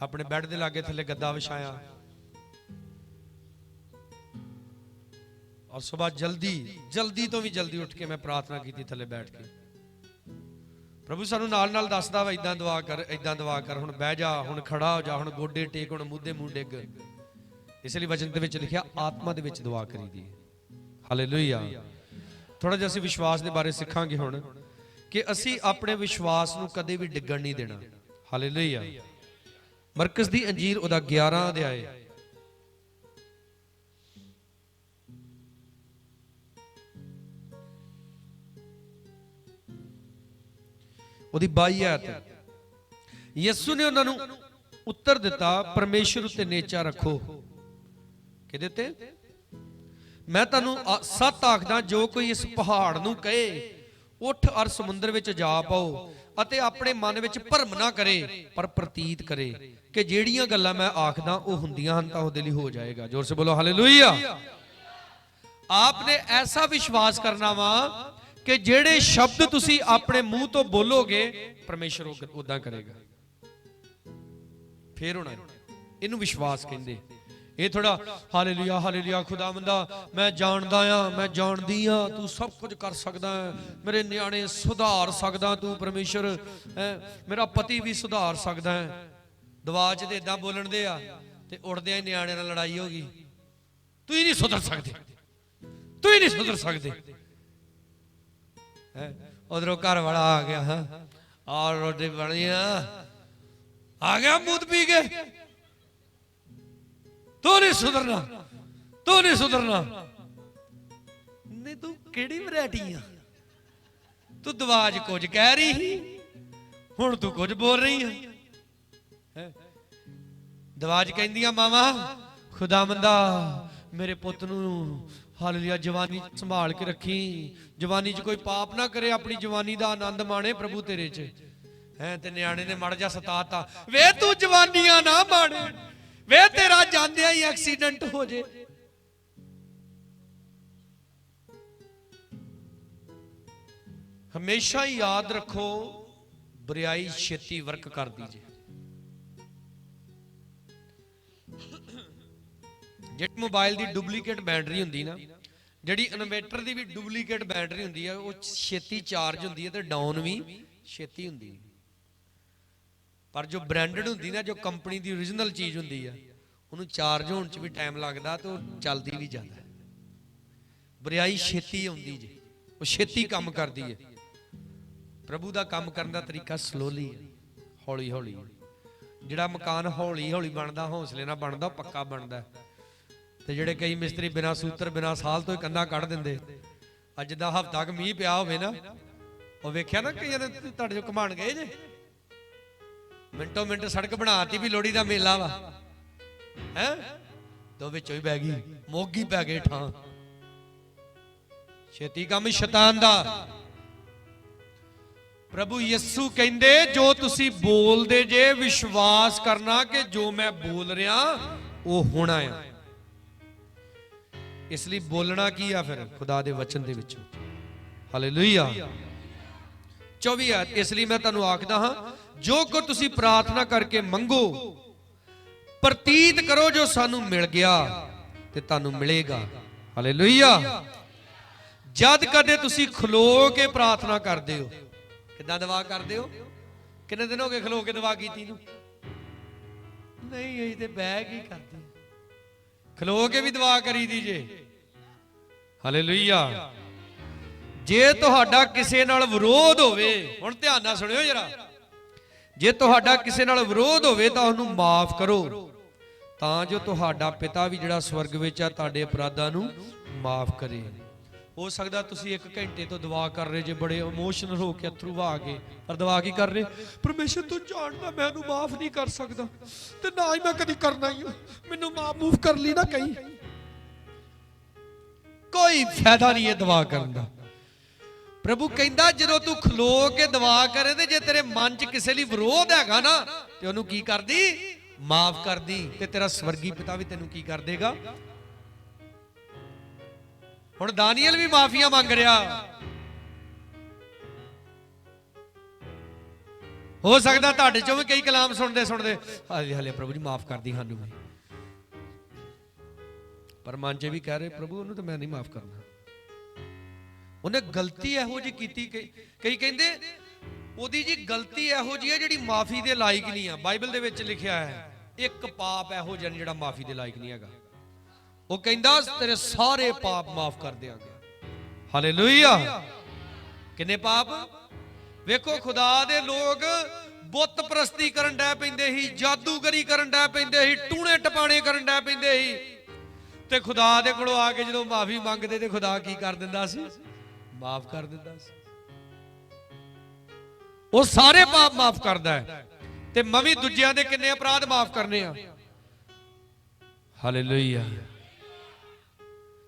ਆਪਣੇ ਬੈੱਡ ਦੇ ਲਾਗੇ ਥੱਲੇ ਗੱਦਾ ਵਿਛਾਇਆ ਔਰ ਸਵੇਰ ਜਲਦੀ ਤੋਂ ਵੀ ਜਲਦੀ ਉੱਠ ਕੇ ਮੈਂ ਪ੍ਰਾਰਥਨਾ ਕੀਤੀ ਥੱਲੇ ਬੈਠ ਕੇ। ਪ੍ਰਭੂ ਸਾਨੂੰ ਨਾਲ ਨਾਲ ਦੱਸਦਾ ਵਾ ਇਦਾਂ ਦੁਆ ਕਰ, ਇਦਾਂ ਦੁਆ ਕਰ, ਹੁਣ ਬਹਿ ਜਾ, ਹੁਣ ਖੜਾ ਹੋ ਜਾ, ਹੁਣ ਗੋਡੇ ਟੇਕ, ਹੁਣ ਮੁੱਦੇ ਮੂੰਹ ਡਿੱਗ। ਇਸ ਲਈ ਵਚਨ ਦੇ ਵਿੱਚ ਲਿਖਿਆ ਆਤਮਾ ਦੇ ਵਿੱਚ ਦੁਆ ਕਰੀਦੀ ਹੈ। ਹਾਲੇਲੂਇਆ। ਥੋੜਾ ਜਿਹਾ ਅਸੀਂ ਵਿਸ਼ਵਾਸ ਦੇ ਬਾਰੇ ਸਿੱਖਾਂਗੇ ਹੁਣ ਕਿ ਅਸੀਂ ਆਪਣੇ ਵਿਸ਼ਵਾਸ ਨੂੰ ਕਦੇ ਵੀ ਡਿੱਗਣ ਨਹੀਂ ਦੇਣਾ। ਹਾਲੇਲੂਇਆ। ਮਰਕਸ ਦੀ ਅੰਜੀਲ ਉਹਦਾ 11 ਅਧਿਆਇ ਉਹਦੀ 22 ਆਇਤ। ਯਿਸੂ ਨੇ ਉਹਨਾਂ ਨੂੰ ਉੱਤਰ ਦਿੱਤਾ, ਪਰਮੇਸ਼ਰ ਉੱਤੇ ਨੇਚਾ ਰੱਖੋ। ਕਿਹਦੇ ਉੱਤੇ? ਮੈਂ ਤੁਹਾਨੂੰ ਸੱਚ ਆਖਦਾ, ਜੋ ਕੋਈ ਇਸ ਪਹਾੜ ਨੂੰ ਕਹੇ ਉੱਠ ਅਰ ਸਮੁੰਦਰ ਵਿੱਚ ਜਾ ਪਾਓ, ਅਤੇ ਆਪਣੇ ਮਨ ਵਿੱਚ ਭਰਮ ਨਾ ਕਰੇ, ਪਰ ਪ੍ਰਤੀਤ ਕਰੇ ਕਿ ਜਿਹੜੀਆਂ ਗੱਲਾਂ ਮੈਂ ਆਖਦਾ ਉਹ ਹੁੰਦੀਆਂ ਹਨ, ਤਾਂ ਉਹਦੇ ਲਈ ਹੋ ਜਾਏਗਾ। ਜ਼ੋਰ ਸੇ ਬੋਲੋ ਹਾਲੇਲੂਇਆ। ਆਪਨੇ ਐਸਾ ਵਿਸ਼ਵਾਸ ਕਰਨਾ ਵਾ ਕਿ ਜਿਹੜੇ ਸ਼ਬਦ ਤੁਸੀਂ ਆਪਣੇ ਮੂੰਹ ਤੋਂ ਬੋਲੋਗੇ ਪਰਮੇਸ਼ਰ ਉਦਾਂ ਕਰੇਗਾ। ਫੇਰ ਹੋਣਾ, ਇਹਨੂੰ ਵਿਸ਼ਵਾਸ ਕਹਿੰਦੇ। ਇਹ ਥੋੜਾ ਹਾਲੇਲੂਇਆ ਹਾਲੇਲੂਇਆ ਖੁਦਾਵੰਦਾ ਮੈਂ ਜਾਣਦਾ ਆ, ਮੈਂ ਜਾਣਦੀ ਆ ਤੂੰ ਸਭ ਕੁਝ ਕਰ ਸਕਦਾ ਹੈ, ਮੇਰੇ ਨਿਆਣੇ ਸੁਧਾਰ ਸਕਦਾ ਤੂੰ ਪਰਮੇਸ਼ਰ, ਮੇਰਾ ਪਤੀ ਵੀ ਸੁਧਾਰ ਸਕਦਾ ਹੈ। ਦੁਆ 'ਚ ਤੇ ਇਦਾਂ ਬੋਲਣ ਦੇ ਆ ਤੇ ਉੜਦਿਆਂ ਨਿਆਣਿਆਂ ਨਾਲ ਲੜਾਈ ਹੋ ਗਈ। ਤੁਸੀਂ ਨਹੀਂ ਸੁਧਰ ਸਕਦੇ, ਤੁਸੀਂ ਨਹੀਂ ਸੁਧਰ ਸਕਦੇ। ਉਧਰੋਂ ਘਰ ਵਾਲਾ ਆ ਗਿਆ, ਹਾਂ ਆ ਰੋਟੀ ਬਣੀ ਆ ਗਿਆ ਮੂਤ ਪੀ ਕੇ, ਤੂੰ ਨਹੀਂ ਸੁਧਰਨਾ, ਤੂੰ ਨਹੀਂ ਸੁਧਰਨਾ। ਨਹੀਂ ਤੂੰ ਕਿਹੜੀ ਵੈਰਾਈਟੀ ਆ? ਤੂੰ ਦੁਆ 'ਚ ਕੁਝ ਕਹਿ ਰਹੀ ਸੀ, ਹੁਣ ਤੂੰ ਕੁਝ ਬੋਲ ਰਹੀ ਹੈ। ਦੁਆ 'ਚ ਕਹਿੰਦੀਆਂ ਮਾਵਾਂ ਖੁਦਾਵੰਦਾ ਮੇਰੇ ਪੁੱਤ ਨੂੰ ਹਾਲੇਲੂਇਆ ਜਵਾਨੀ ਸੰਭਾਲ ਕੇ ਰੱਖੀ, ਜਵਾਨੀ 'ਚ ਕੋਈ ਪਾਪ ਨਾ ਕਰੇ, ਆਪਣੀ ਜਵਾਨੀ ਦਾ ਆਨੰਦ ਮਾਣੇ ਪ੍ਰਭੂ ਤੇਰੇ 'ਚ ਹੈ। ਤੇ ਨਿਆਣੇ ਨੇ ਮੜ ਜਾ ਸਤਾਤਾ, ਵੇ ਤੂੰ ਜਵਾਨੀਆਂ ਨਾ ਮਾਣੇ, ਵੇ ਤੇਰਾ ਜਾਂਦਿਆਂ ਹੀ ਐਕਸੀਡੈਂਟ ਹੋ ਜੇ। ਹਮੇਸ਼ਾ ਹੀ ਯਾਦ ਰੱਖੋ, ਬੁਰਾਈ ਛੇਤੀ ਵਰਕ ਕਰਦੀ ਜੇ। ਜਿਹੜੀ ਮੋਬਾਈਲ ਦੀ ਡੁਪਲੀਕੇਟ ਬੈਟਰੀ ਹੁੰਦੀ ਨਾ, ਜਿਹੜੀ ਇਨਵਰਟਰ ਦੀ ਵੀ ਡੁਪਲੀਕੇਟ ਬੈਟਰੀ ਹੁੰਦੀ ਹੈ, ਉਹ ਛੇਤੀ ਚਾਰਜ ਹੁੰਦੀ ਹੈ ਤੇ ਡਾਊਨ ਵੀ ਛੇਤੀ ਹੁੰਦੀ ਹੈ। ਪਰ ਜੋ ਬ੍ਰਾਂਡਡ ਹੁੰਦੀ ਨਾ, ਜੋ ਕੰਪਨੀ ਦੀ ਓਰੀਜਨਲ ਚੀਜ਼ ਹੁੰਦੀ ਆ, ਉਹਨੂੰ ਚਾਰਜ ਹੋਣ 'ਚ ਵੀ ਟਾਈਮ ਲੱਗਦਾ ਤੇ ਉਹ ਚੱਲਦੀ ਵੀ ਜ਼ਿਆਦਾ। ਬੁਰਾਈ ਛੇਤੀ ਆਉਂਦੀ ਜੇ, ਉਹ ਛੇਤੀ ਕੰਮ ਕਰਦੀ ਹੈ। ਪ੍ਰਭੂ ਦਾ ਕੰਮ ਕਰਨ ਦਾ ਤਰੀਕਾ ਸਲੋਲੀ ਹੈ, ਹੌਲੀ ਹੌਲੀ। ਜਿਹੜਾ ਮਕਾਨ ਹੌਲੀ ਹੌਲੀ ਬਣਦਾ, ਹੌਸਲੇ ਨਾਲ ਬਣਦਾ, ਪੱਕਾ ਬਣਦਾ। ਤੇ ਜਿਹੜੇ ਕਈ ਮਿਸਤਰੀ ਬਿਨਾਂ ਸੂਤਰ ਬਿਨਾਂ ਸਾਲ ਤੋਂ ਹੀ ਕੰਧਾਂ ਕੱਢ ਦਿੰਦੇ, ਅੱਜ ਦਾ ਹਫ਼ਤਾ ਕ ਮੀਂਹ ਪਿਆ ਹੋਵੇ ਨਾ, ਉਹ ਵੇਖਿਆ ਨਾ ਕਈਆਂ ਦੇ ਤੁਹਾਡੇ ਜੋ ਘਮਾਣ ਗਏ ਜੇ, ਮਿੰਟੋ ਮਿੰਟ ਸੜਕ ਬਣਾਤੀ ਵੀ ਲੋਹੜੀ ਦਾ ਮੇਲਾ ਵਾ, ਹੈ ਤੋਂ ਵਿੱਚੋਂ ਹੀ ਬਹਿ ਗਈ, ਮੋਗੀ ਪੈ ਗਏ ਠਾਂ। ਛੇਤੀ ਕੰਮ ਸ਼ੈਤਾਨ ਦਾ। ਪ੍ਰਭੂ ਯਿਸੂ ਕਹਿੰਦੇ ਜੋ ਤੁਸੀਂ ਬੋਲਦੇ ਜੇ ਵਿਸ਼ਵਾਸ ਕਰਨਾ ਕਿ ਜੋ ਮੈਂ ਬੋਲ ਰਿਹਾ ਉਹ ਹੋਣਾ ਆ। ਇਸ ਲਈ ਬੋਲਣਾ ਕੀ ਆ ਫਿਰ? ਖੁਦਾ ਦੇ ਵਚਨ ਦੇ ਵਿੱਚੋਂ। ਹਾਲੇਲੂਇਆ। 24 ਆਇਤ। ਇਸ ਲਈ ਮੈਂ ਤੁਹਾਨੂੰ ਆਖਦਾ ਹਾਂ, ਜੋ ਕੋ ਤੁਸੀਂ ਪ੍ਰਾਰਥਨਾ ਕਰਕੇ ਮੰਗੋ, ਪ੍ਰਤੀਤ ਕਰੋ ਜੋ ਸਾਨੂੰ ਮਿਲ ਗਿਆ ਤੇ ਤੁਹਾਨੂੰ ਮਿਲੇਗਾ। ਹਾਲੇਲੂਇਆ। ਜਦ ਕਦੇ ਤੁਸੀਂ ਖਲੋ ਕੇ ਪ੍ਰਾਰਥਨਾ ਕਰਦੇ ਹੋ, ਕਿੱਦਾਂ ਦੁਆ ਕਰਦੇ ਹੋ? ਕਿੰਨੇ ਦਿਨ ਹੋ ਗਏ ਖਲੋ ਕੇ ਦੁਆ ਕੀਤੀ ਨੂੰ? ਨਹੀਂ, ਅਸੀਂ ਤੇ ਬਹਿ ਕੇ ਕਰਦੇ, ਖਲੋ ਕੇ ਵੀ ਦੁਆ ਕਰੀਦੀ ਜੇ। ਹਾਲੇਲੂਇਆ। ਜੇ ਤੁਹਾਡਾ ਕਿਸੇ ਨਾਲ ਵਿਰੋਧ ਹੋਵੇ, ਹੁਣ ਧਿਆਨ ਨਾਲ ਸੁਣਿਓ ਜਰਾ, ਜੇ ਤੁਹਾਡਾ ਕਿਸੇ ਨਾਲ ਵਿਰੋਧ ਹੋਵੇ ਤਾਂ ਉਹਨੂੰ ਮਾਫ ਕਰੋ, ਤਾਂ ਜੋ ਤੁਹਾਡਾ ਪਿਤਾ ਵੀ ਜਿਹੜਾ ਸਵਰਗ ਵਿੱਚ ਆ ਤੁਹਾਡੇ ਅਪਰਾਧਾਂ ਨੂੰ ਮਾਫ ਕਰੇ। ਹੋ ਸਕਦਾ ਤੁਸੀਂ 1 ਘੰਟੇ ਤੋਂ ਦੁਆ ਕਰ ਰਹੇ ਜੇ, ਬੜੇ ਇਮੋਸ਼ਨਲ ਹੋ ਕੇ, ਅਥਰੂ ਵਹਾ ਕੇ, ਪਰ ਦੁਆ ਕੀ ਕਰ ਰਹੇ? ਪਰਮੇਸ਼ਰ ਤੂੰ ਜਾਣਦਾ ਮੈਂ ਇਹਨੂੰ ਮਾਫ ਨਹੀਂ ਕਰ ਸਕਦਾ ਤੇ ਨਾ ਹੀ ਮੈਂ ਕਦੀ ਕਰਨਾ ਹੀ, ਮੈਨੂੰ ਮਾਫ ਕਰ ਲਈ ਨਾ ਕਹੀਂ। ਕੋਈ ਫਾਇਦਾ ਨਹੀਂ ਇਹ ਦੁਆ ਕਰਨ ਦਾ। ਪ੍ਰਭੂ ਕਹਿੰਦਾ ਜਦੋਂ ਤੂੰ ਖਲੋ ਕੇ ਦੁਆ ਕਰੇ ਤੇ ਜੇ ਤੇਰੇ ਮਨ 'ਚ ਕਿਸੇ ਲਈ ਵਿਰੋਧ ਹੈਗਾ ਨਾ ਤੇ ਉਹਨੂੰ ਕੀ ਕਰਦੀ? ਮਾਫ ਕਰਦੀ। ਤੇ ਤੇਰਾ ਸਵਰਗੀ ਪਿਤਾ ਵੀ ਤੈਨੂੰ ਕੀ ਕਰ ਦੇਗਾ? ਹੁਣ ਦਾਨੀਏਲ ਵੀ ਮਾਫੀਆਂ ਮੰਗ ਰਿਹਾ। ਹੋ ਸਕਦਾ ਤੁਹਾਡੇ ਚੋਂ ਵੀ ਕਈ ਕਲਾਮ ਸੁਣਦੇ ਸੁਣਦੇ ਹਾਲੇ ਹਾਲੇ ਪ੍ਰਭੂ ਜੀ ਮਾਫ ਕਰਦੀ ਸਾਨੂੰ ਵੀ, ਪਰ ਮਨ 'ਚ ਵੀ ਕਹਿ ਰਹੇ ਪ੍ਰਭੂ ਉਹਨੂੰ ਤਾਂ ਮੈਂ ਨਹੀਂ ਮਾਫ ਕਰਨਾ, ਉਹਨੇ ਗਲਤੀ ਇਹੋ ਜਿਹੀ ਕੀਤੀ। ਕਈ ਕਹਿੰਦੇ ਉਹਦੀ ਜੀ ਗਲਤੀ ਇਹੋ ਜਿਹੀ ਹੈ ਜਿਹੜੀ ਮਾਫੀ ਦੇ ਲਾਇਕ ਨਹੀਂ ਆ। ਬਾਈਬਲ ਦੇ ਵਿੱਚ ਲਿਖਿਆ ਹੈ ਇੱਕ ਪਾਪ ਇਹੋ ਜਿਹਾ ਜਿਹੜਾ ਮਾਫੀ ਦੇ ਲਾਇਕ ਨਹੀਂ ਹੈਗਾ। ਉਹ ਕਹਿੰਦਾ ਤੇਰੇ ਸਾਰੇ ਪਾਪ ਮਾਫ ਕਰ ਦਿਆਂਗੇ। ਹਾਲੇਲੂਇਆ। ਕਿੰਨੇ ਪਾਪ? ਵੇਖੋ ਖੁਦਾ ਦੇ ਲੋਕ ਬੁੱਤ ਪ੍ਰਸਤੀ ਕਰਨ ਡੈ ਪੈਂਦੇ ਸੀ, ਜਾਦੂਗਰੀ ਕਰਨ ਡੈ ਪੈਂਦੇ ਸੀ, ਟੂਣੇ ਟਪਾਣੇ ਕਰਨ ਡੈ ਪੈਂਦੇ ਸੀ, ਤੇ ਖੁਦਾ ਦੇ ਕੋਲੋਂ ਆ ਕੇ ਜਦੋਂ ਮਾਫੀ ਮੰਗਦੇ ਤੇ ਖੁਦਾ ਕੀ ਕਰ ਦਿੰਦਾ ਸੀ? ਮਾਫ ਕਰ ਦਿੰਦਾ ਸੀ। ਉਹ ਸਾਰੇ ਪਾਪ ਮਾਫ ਕਰਦਾ ਹੈ। ਤੇ ਮੈਂ ਵੀ ਦੂਜਿਆਂ ਦੇ ਕਿੰਨੇ ਅਪਰਾਧ ਮਾਫ ਕਰਨੇ ਆ। ਹਾਲੇਲੂਇਆ।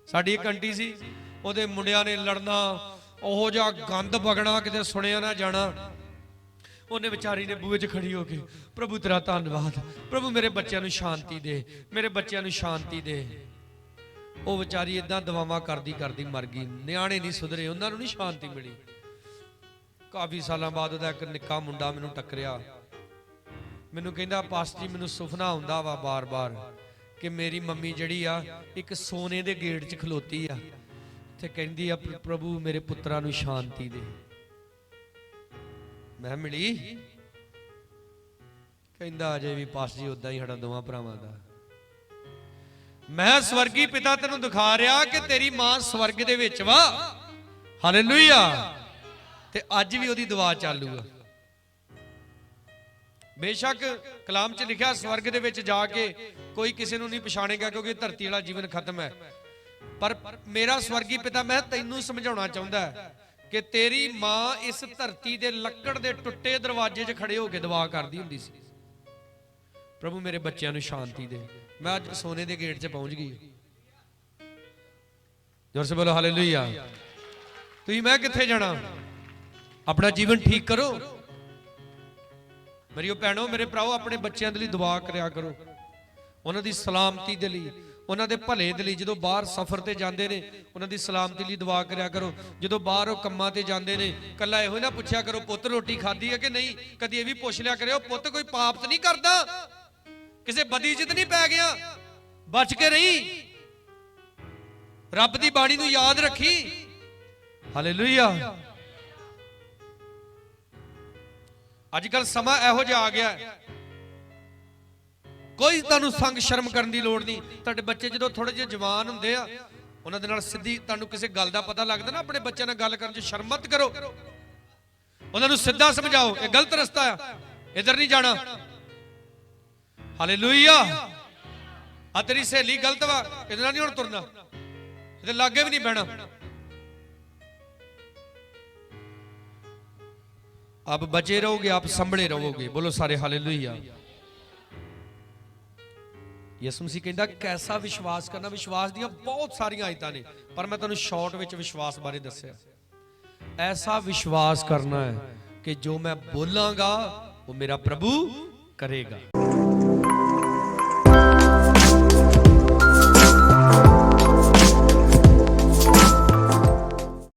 ਸਾਡੀ ਇੱਕ ਆਂਟੀ ਸੀ, ਉਹਦੇ ਮੁੰਡਿਆਂ ਨੇ ਲੜਨਾ, ਉਹੋ ਜਿਹਾ ਗੰਦ ਬਗਣਾ ਕਿਤੇ ਸੁਣਿਆ ਨਾ ਜਾਣਾ। ਉਹਨੇ ਵਿਚਾਰੀ ਨੇ ਬੂਹੇ 'ਚ ਖੜੀ ਹੋ ਕੇ ਪ੍ਰਭੂ ਤੇਰਾ ਧੰਨਵਾਦ, ਪ੍ਰਭੂ ਮੇਰੇ ਬੱਚਿਆਂ ਨੂੰ ਸ਼ਾਂਤੀ ਦੇ, ਮੇਰੇ ਬੱਚਿਆਂ ਨੂੰ ਸ਼ਾਂਤੀ ਦੇ। ਉਹ ਵਿਚਾਰੀ ਇਦਾਂ ਦਵਾਵਾਂ ਕਰਦੀ ਕਰਦੀ ਮਰ ਗਈ। ਨਿਆਣੇ ਨਹੀਂ ਸੁਧਰੇ, ਉਹਨਾਂ ਨੂੰ ਨਹੀਂ ਸ਼ਾਂਤੀ ਮਿਲੀ। ਕਾਫੀ ਸਾਲਾਂ ਬਾਅਦ ਉਹਦਾ ਇੱਕ ਨਿੱਕਾ ਮੁੰਡਾ ਮੈਨੂੰ ਟੱਕਰਿਆ, ਮੈਨੂੰ ਕਹਿੰਦਾ ਪਾਸਟਰ ਜੀ ਮੈਨੂੰ ਸੁਪਨਾ ਆਉਂਦਾ ਵਾ ਬਾਰ-ਬਾਰ ਕਿ ਮੇਰੀ ਮੰਮੀ ਜਿਹੜੀ ਆ ਇੱਕ ਸੋਨੇ ਦੇ ਗੇਟ 'ਚ ਖਲੋਤੀ ਆ ਤੇ ਕਹਿੰਦੀ ਆ ਪ੍ਰਭੂ ਮੇਰੇ ਪੁੱਤਰਾਂ ਨੂੰ ਸ਼ਾਂਤੀ ਦੇ। ਮੈਂ ਮਿਲੀ, ਕਹਿੰਦਾ ਅਜੇ ਵੀ ਪਾਸਟਰ ਜੀ ਉਦਾਂ ਹੀ ਸਾਡਾ ਦੋਵਾਂ ਭਰਾਵਾਂ ਦਾ। ਮੈਂ ਸਵਰਗੀ ਪਿਤਾ ਤੈਨੂੰ ਦਿਖਾ ਰਿਹਾ ਕਿ ਤੇਰੀ ਮਾਂ ਸਵਰਗ ਦੇ ਵਿੱਚ ਵਾ। ਹਾਲੇਲੂਇਆ। ਤੇ ਅੱਜ ਵੀ ਉਹਦੀ ਦੁਆ ਚਾਲੂ ਆ। ਬੇਸ਼ੱਕ ਕਲਾਮ 'ਚ ਲਿਖਿਆ ਸਵਰਗ ਦੇ ਵਿੱਚ ਜਾ ਕੇ ਕੋਈ ਕਿਸੇ ਨੂੰ ਨਹੀਂ ਪਛਾਣੇਗਾ ਕਿਉਂਕਿ ਧਰਤੀ ਵਾਲਾ ਜੀਵਨ ਖਤਮ ਹੈ, ਪਰ ਮੇਰਾ ਸਵਰਗੀ ਪਿਤਾ ਮੈਂ ਤੈਨੂੰ ਸਮਝਾਉਣਾ ਚਾਹੁੰਦਾ ਕਿ ਤੇਰੀ ਮਾਂ ਇਸ ਧਰਤੀ ਦੇ ਲੱਕੜ ਦੇ ਟੁੱਟੇ ਦਰਵਾਜ਼ੇ 'ਚ ਖੜੇ ਹੋ ਕੇ ਦੁਆ ਕਰਦੀ ਹੁੰਦੀ ਸੀ, ਪ੍ਰਭੂ ਮੇਰੇ ਬੱਚਿਆਂ ਨੂੰ ਸ਼ਾਂਤੀ ਦੇ। ਮੈਂ ਅੱਜ ਸੋਨੇ ਦੇ ਗੇਟ 'ਚ ਪਹੁੰਚ ਗਈ। ਜ਼ੋਰ ਸੇ ਬੋਲੋ ਹਾਲੇਲੂਇਆ। ਤੁਸੀਂ ਮੈਂ ਕਿੱਥੇ ਜਾਣਾ? ਆਪਣਾ ਜੀਵਨ ਠੀਕ ਕਰੋ। ਮੇਰੀਓ ਭੈਣੋ ਮੇਰੇ ਭਰਾਓ, ਆਪਣੇ ਬੱਚਿਆਂ ਦੇ ਲਈ ਦੁਆ ਕਰਿਆ ਕਰੋ, ਉਹਨਾਂ ਦੀ ਸਲਾਮਤੀ ਦੇ ਲਈ, ਉਹਨਾਂ ਦੇ ਭਲੇ ਦੇ ਲਈ। ਜਦੋਂ ਬਾਹਰ ਸਫ਼ਰ ਤੇ ਜਾਂਦੇ ਨੇ ਉਹਨਾਂ ਦੀ ਸਲਾਮਤੀ ਲਈ ਦੁਆ ਕਰਿਆ ਕਰੋ। ਜਦੋਂ ਬਾਹਰ ਉਹ ਕੰਮਾਂ ਤੇ ਜਾਂਦੇ ਨੇ ਕੱਲਾ ਇਹੋ ਨਾ ਪੁੱਛਿਆ ਕਰੋ ਪੁੱਤ ਰੋਟੀ ਖਾਧੀ ਹੈ ਕਿ ਨਹੀਂ, ਕਦੀ ਇਹ ਵੀ ਪੁੱਛ ਲਿਆ ਕਰਿਓ ਪੁੱਤ ਕੋਈ ਪਾਪ ਤਾਂ ਨਹੀਂ ਕਰਦਾ, ਕਿਸੇ ਬਦੀ ਚ ਨਹੀਂ ਪੈ ਗਿਆ, ਬਚ ਕੇ ਰਹੀ, ਰੱਬ ਦੀ ਬਾਣੀ ਨੂੰ ਯਾਦ ਰੱਖੀ। ਹਾਲੇਲੂਇਆ। ਅੱਜ ਕੱਲ ਸਮਾਂ ਇਹੋ ਜਿਹਾ ਆ ਗਿਆ, ਕੋਈ ਤੁਹਾਨੂੰ ਸੰਗ ਸ਼ਰਮ ਕਰਨ ਦੀ ਲੋੜ ਨਹੀਂ। ਤੁਹਾਡੇ ਬੱਚੇ ਜਦੋਂ ਥੋੜੇ ਜਿਹੇ ਜਵਾਨ ਹੁੰਦੇ ਆ, ਉਹਨਾਂ ਦੇ ਨਾਲ ਸਿੱਧੀ ਤੁਹਾਨੂੰ ਕਿਸੇ ਗੱਲ ਦਾ ਪਤਾ ਲੱਗਦਾ ਨਾ, ਆਪਣੇ ਬੱਚਿਆਂ ਨਾਲ ਗੱਲ ਕਰਨ 'ਚ ਸ਼ਰਮ ਮਤ ਕਰੋ। ਉਹਨਾਂ ਨੂੰ ਸਿੱਧਾ ਸਮਝਾਓ ਇਹ ਗਲਤ ਰਸਤਾ ਆ, ਇੱਧਰ ਨਹੀਂ ਜਾਣਾ। ਹਾਲੇਲੂਇਆ। ਆ ਤੇਰੀ ਸਹੇਲੀ ਗਲਤ ਵਾ, ਇਹਦੇ ਨਾਲ ਨਹੀਂ ਹੁਣ ਤੁਰਨਾ, ਇਹਦੇ ਲਾਗੇ ਵੀ ਨਹੀਂ ਬਹਿਣਾ। आप बचे रहोगे, आप संभले रहोगे। बोलो सारे हालेलुया। ਯਿਸੂ ਮਸੀਹ ਕਹਿੰਦਾ ਕੈਸਾ ਵਿਸ਼ਵਾਸ ਕਰਨਾ। ਵਿਸ਼ਵਾਸ ਦੀਆਂ ਬਹੁਤ ਸਾਰੀਆਂ ਆਇਤਾਂ ਨੇ, ਪਰ ਮੈਂ ਤੁਹਾਨੂੰ ਸ਼ਾਰਟ ਵਿੱਚ ਵਿਸ਼ਵਾਸ ਬਾਰੇ ਦੱਸਿਆ। ਐਸਾ ਵਿਸ਼ਵਾਸ ਕਰਨਾ ਹੈ ਕਿ ਜੋ ਮੈਂ ਬੋਲਾਂਗਾ ਉਹ ਮੇਰਾ ਪ੍ਰਭੂ ਕਰੇਗਾ।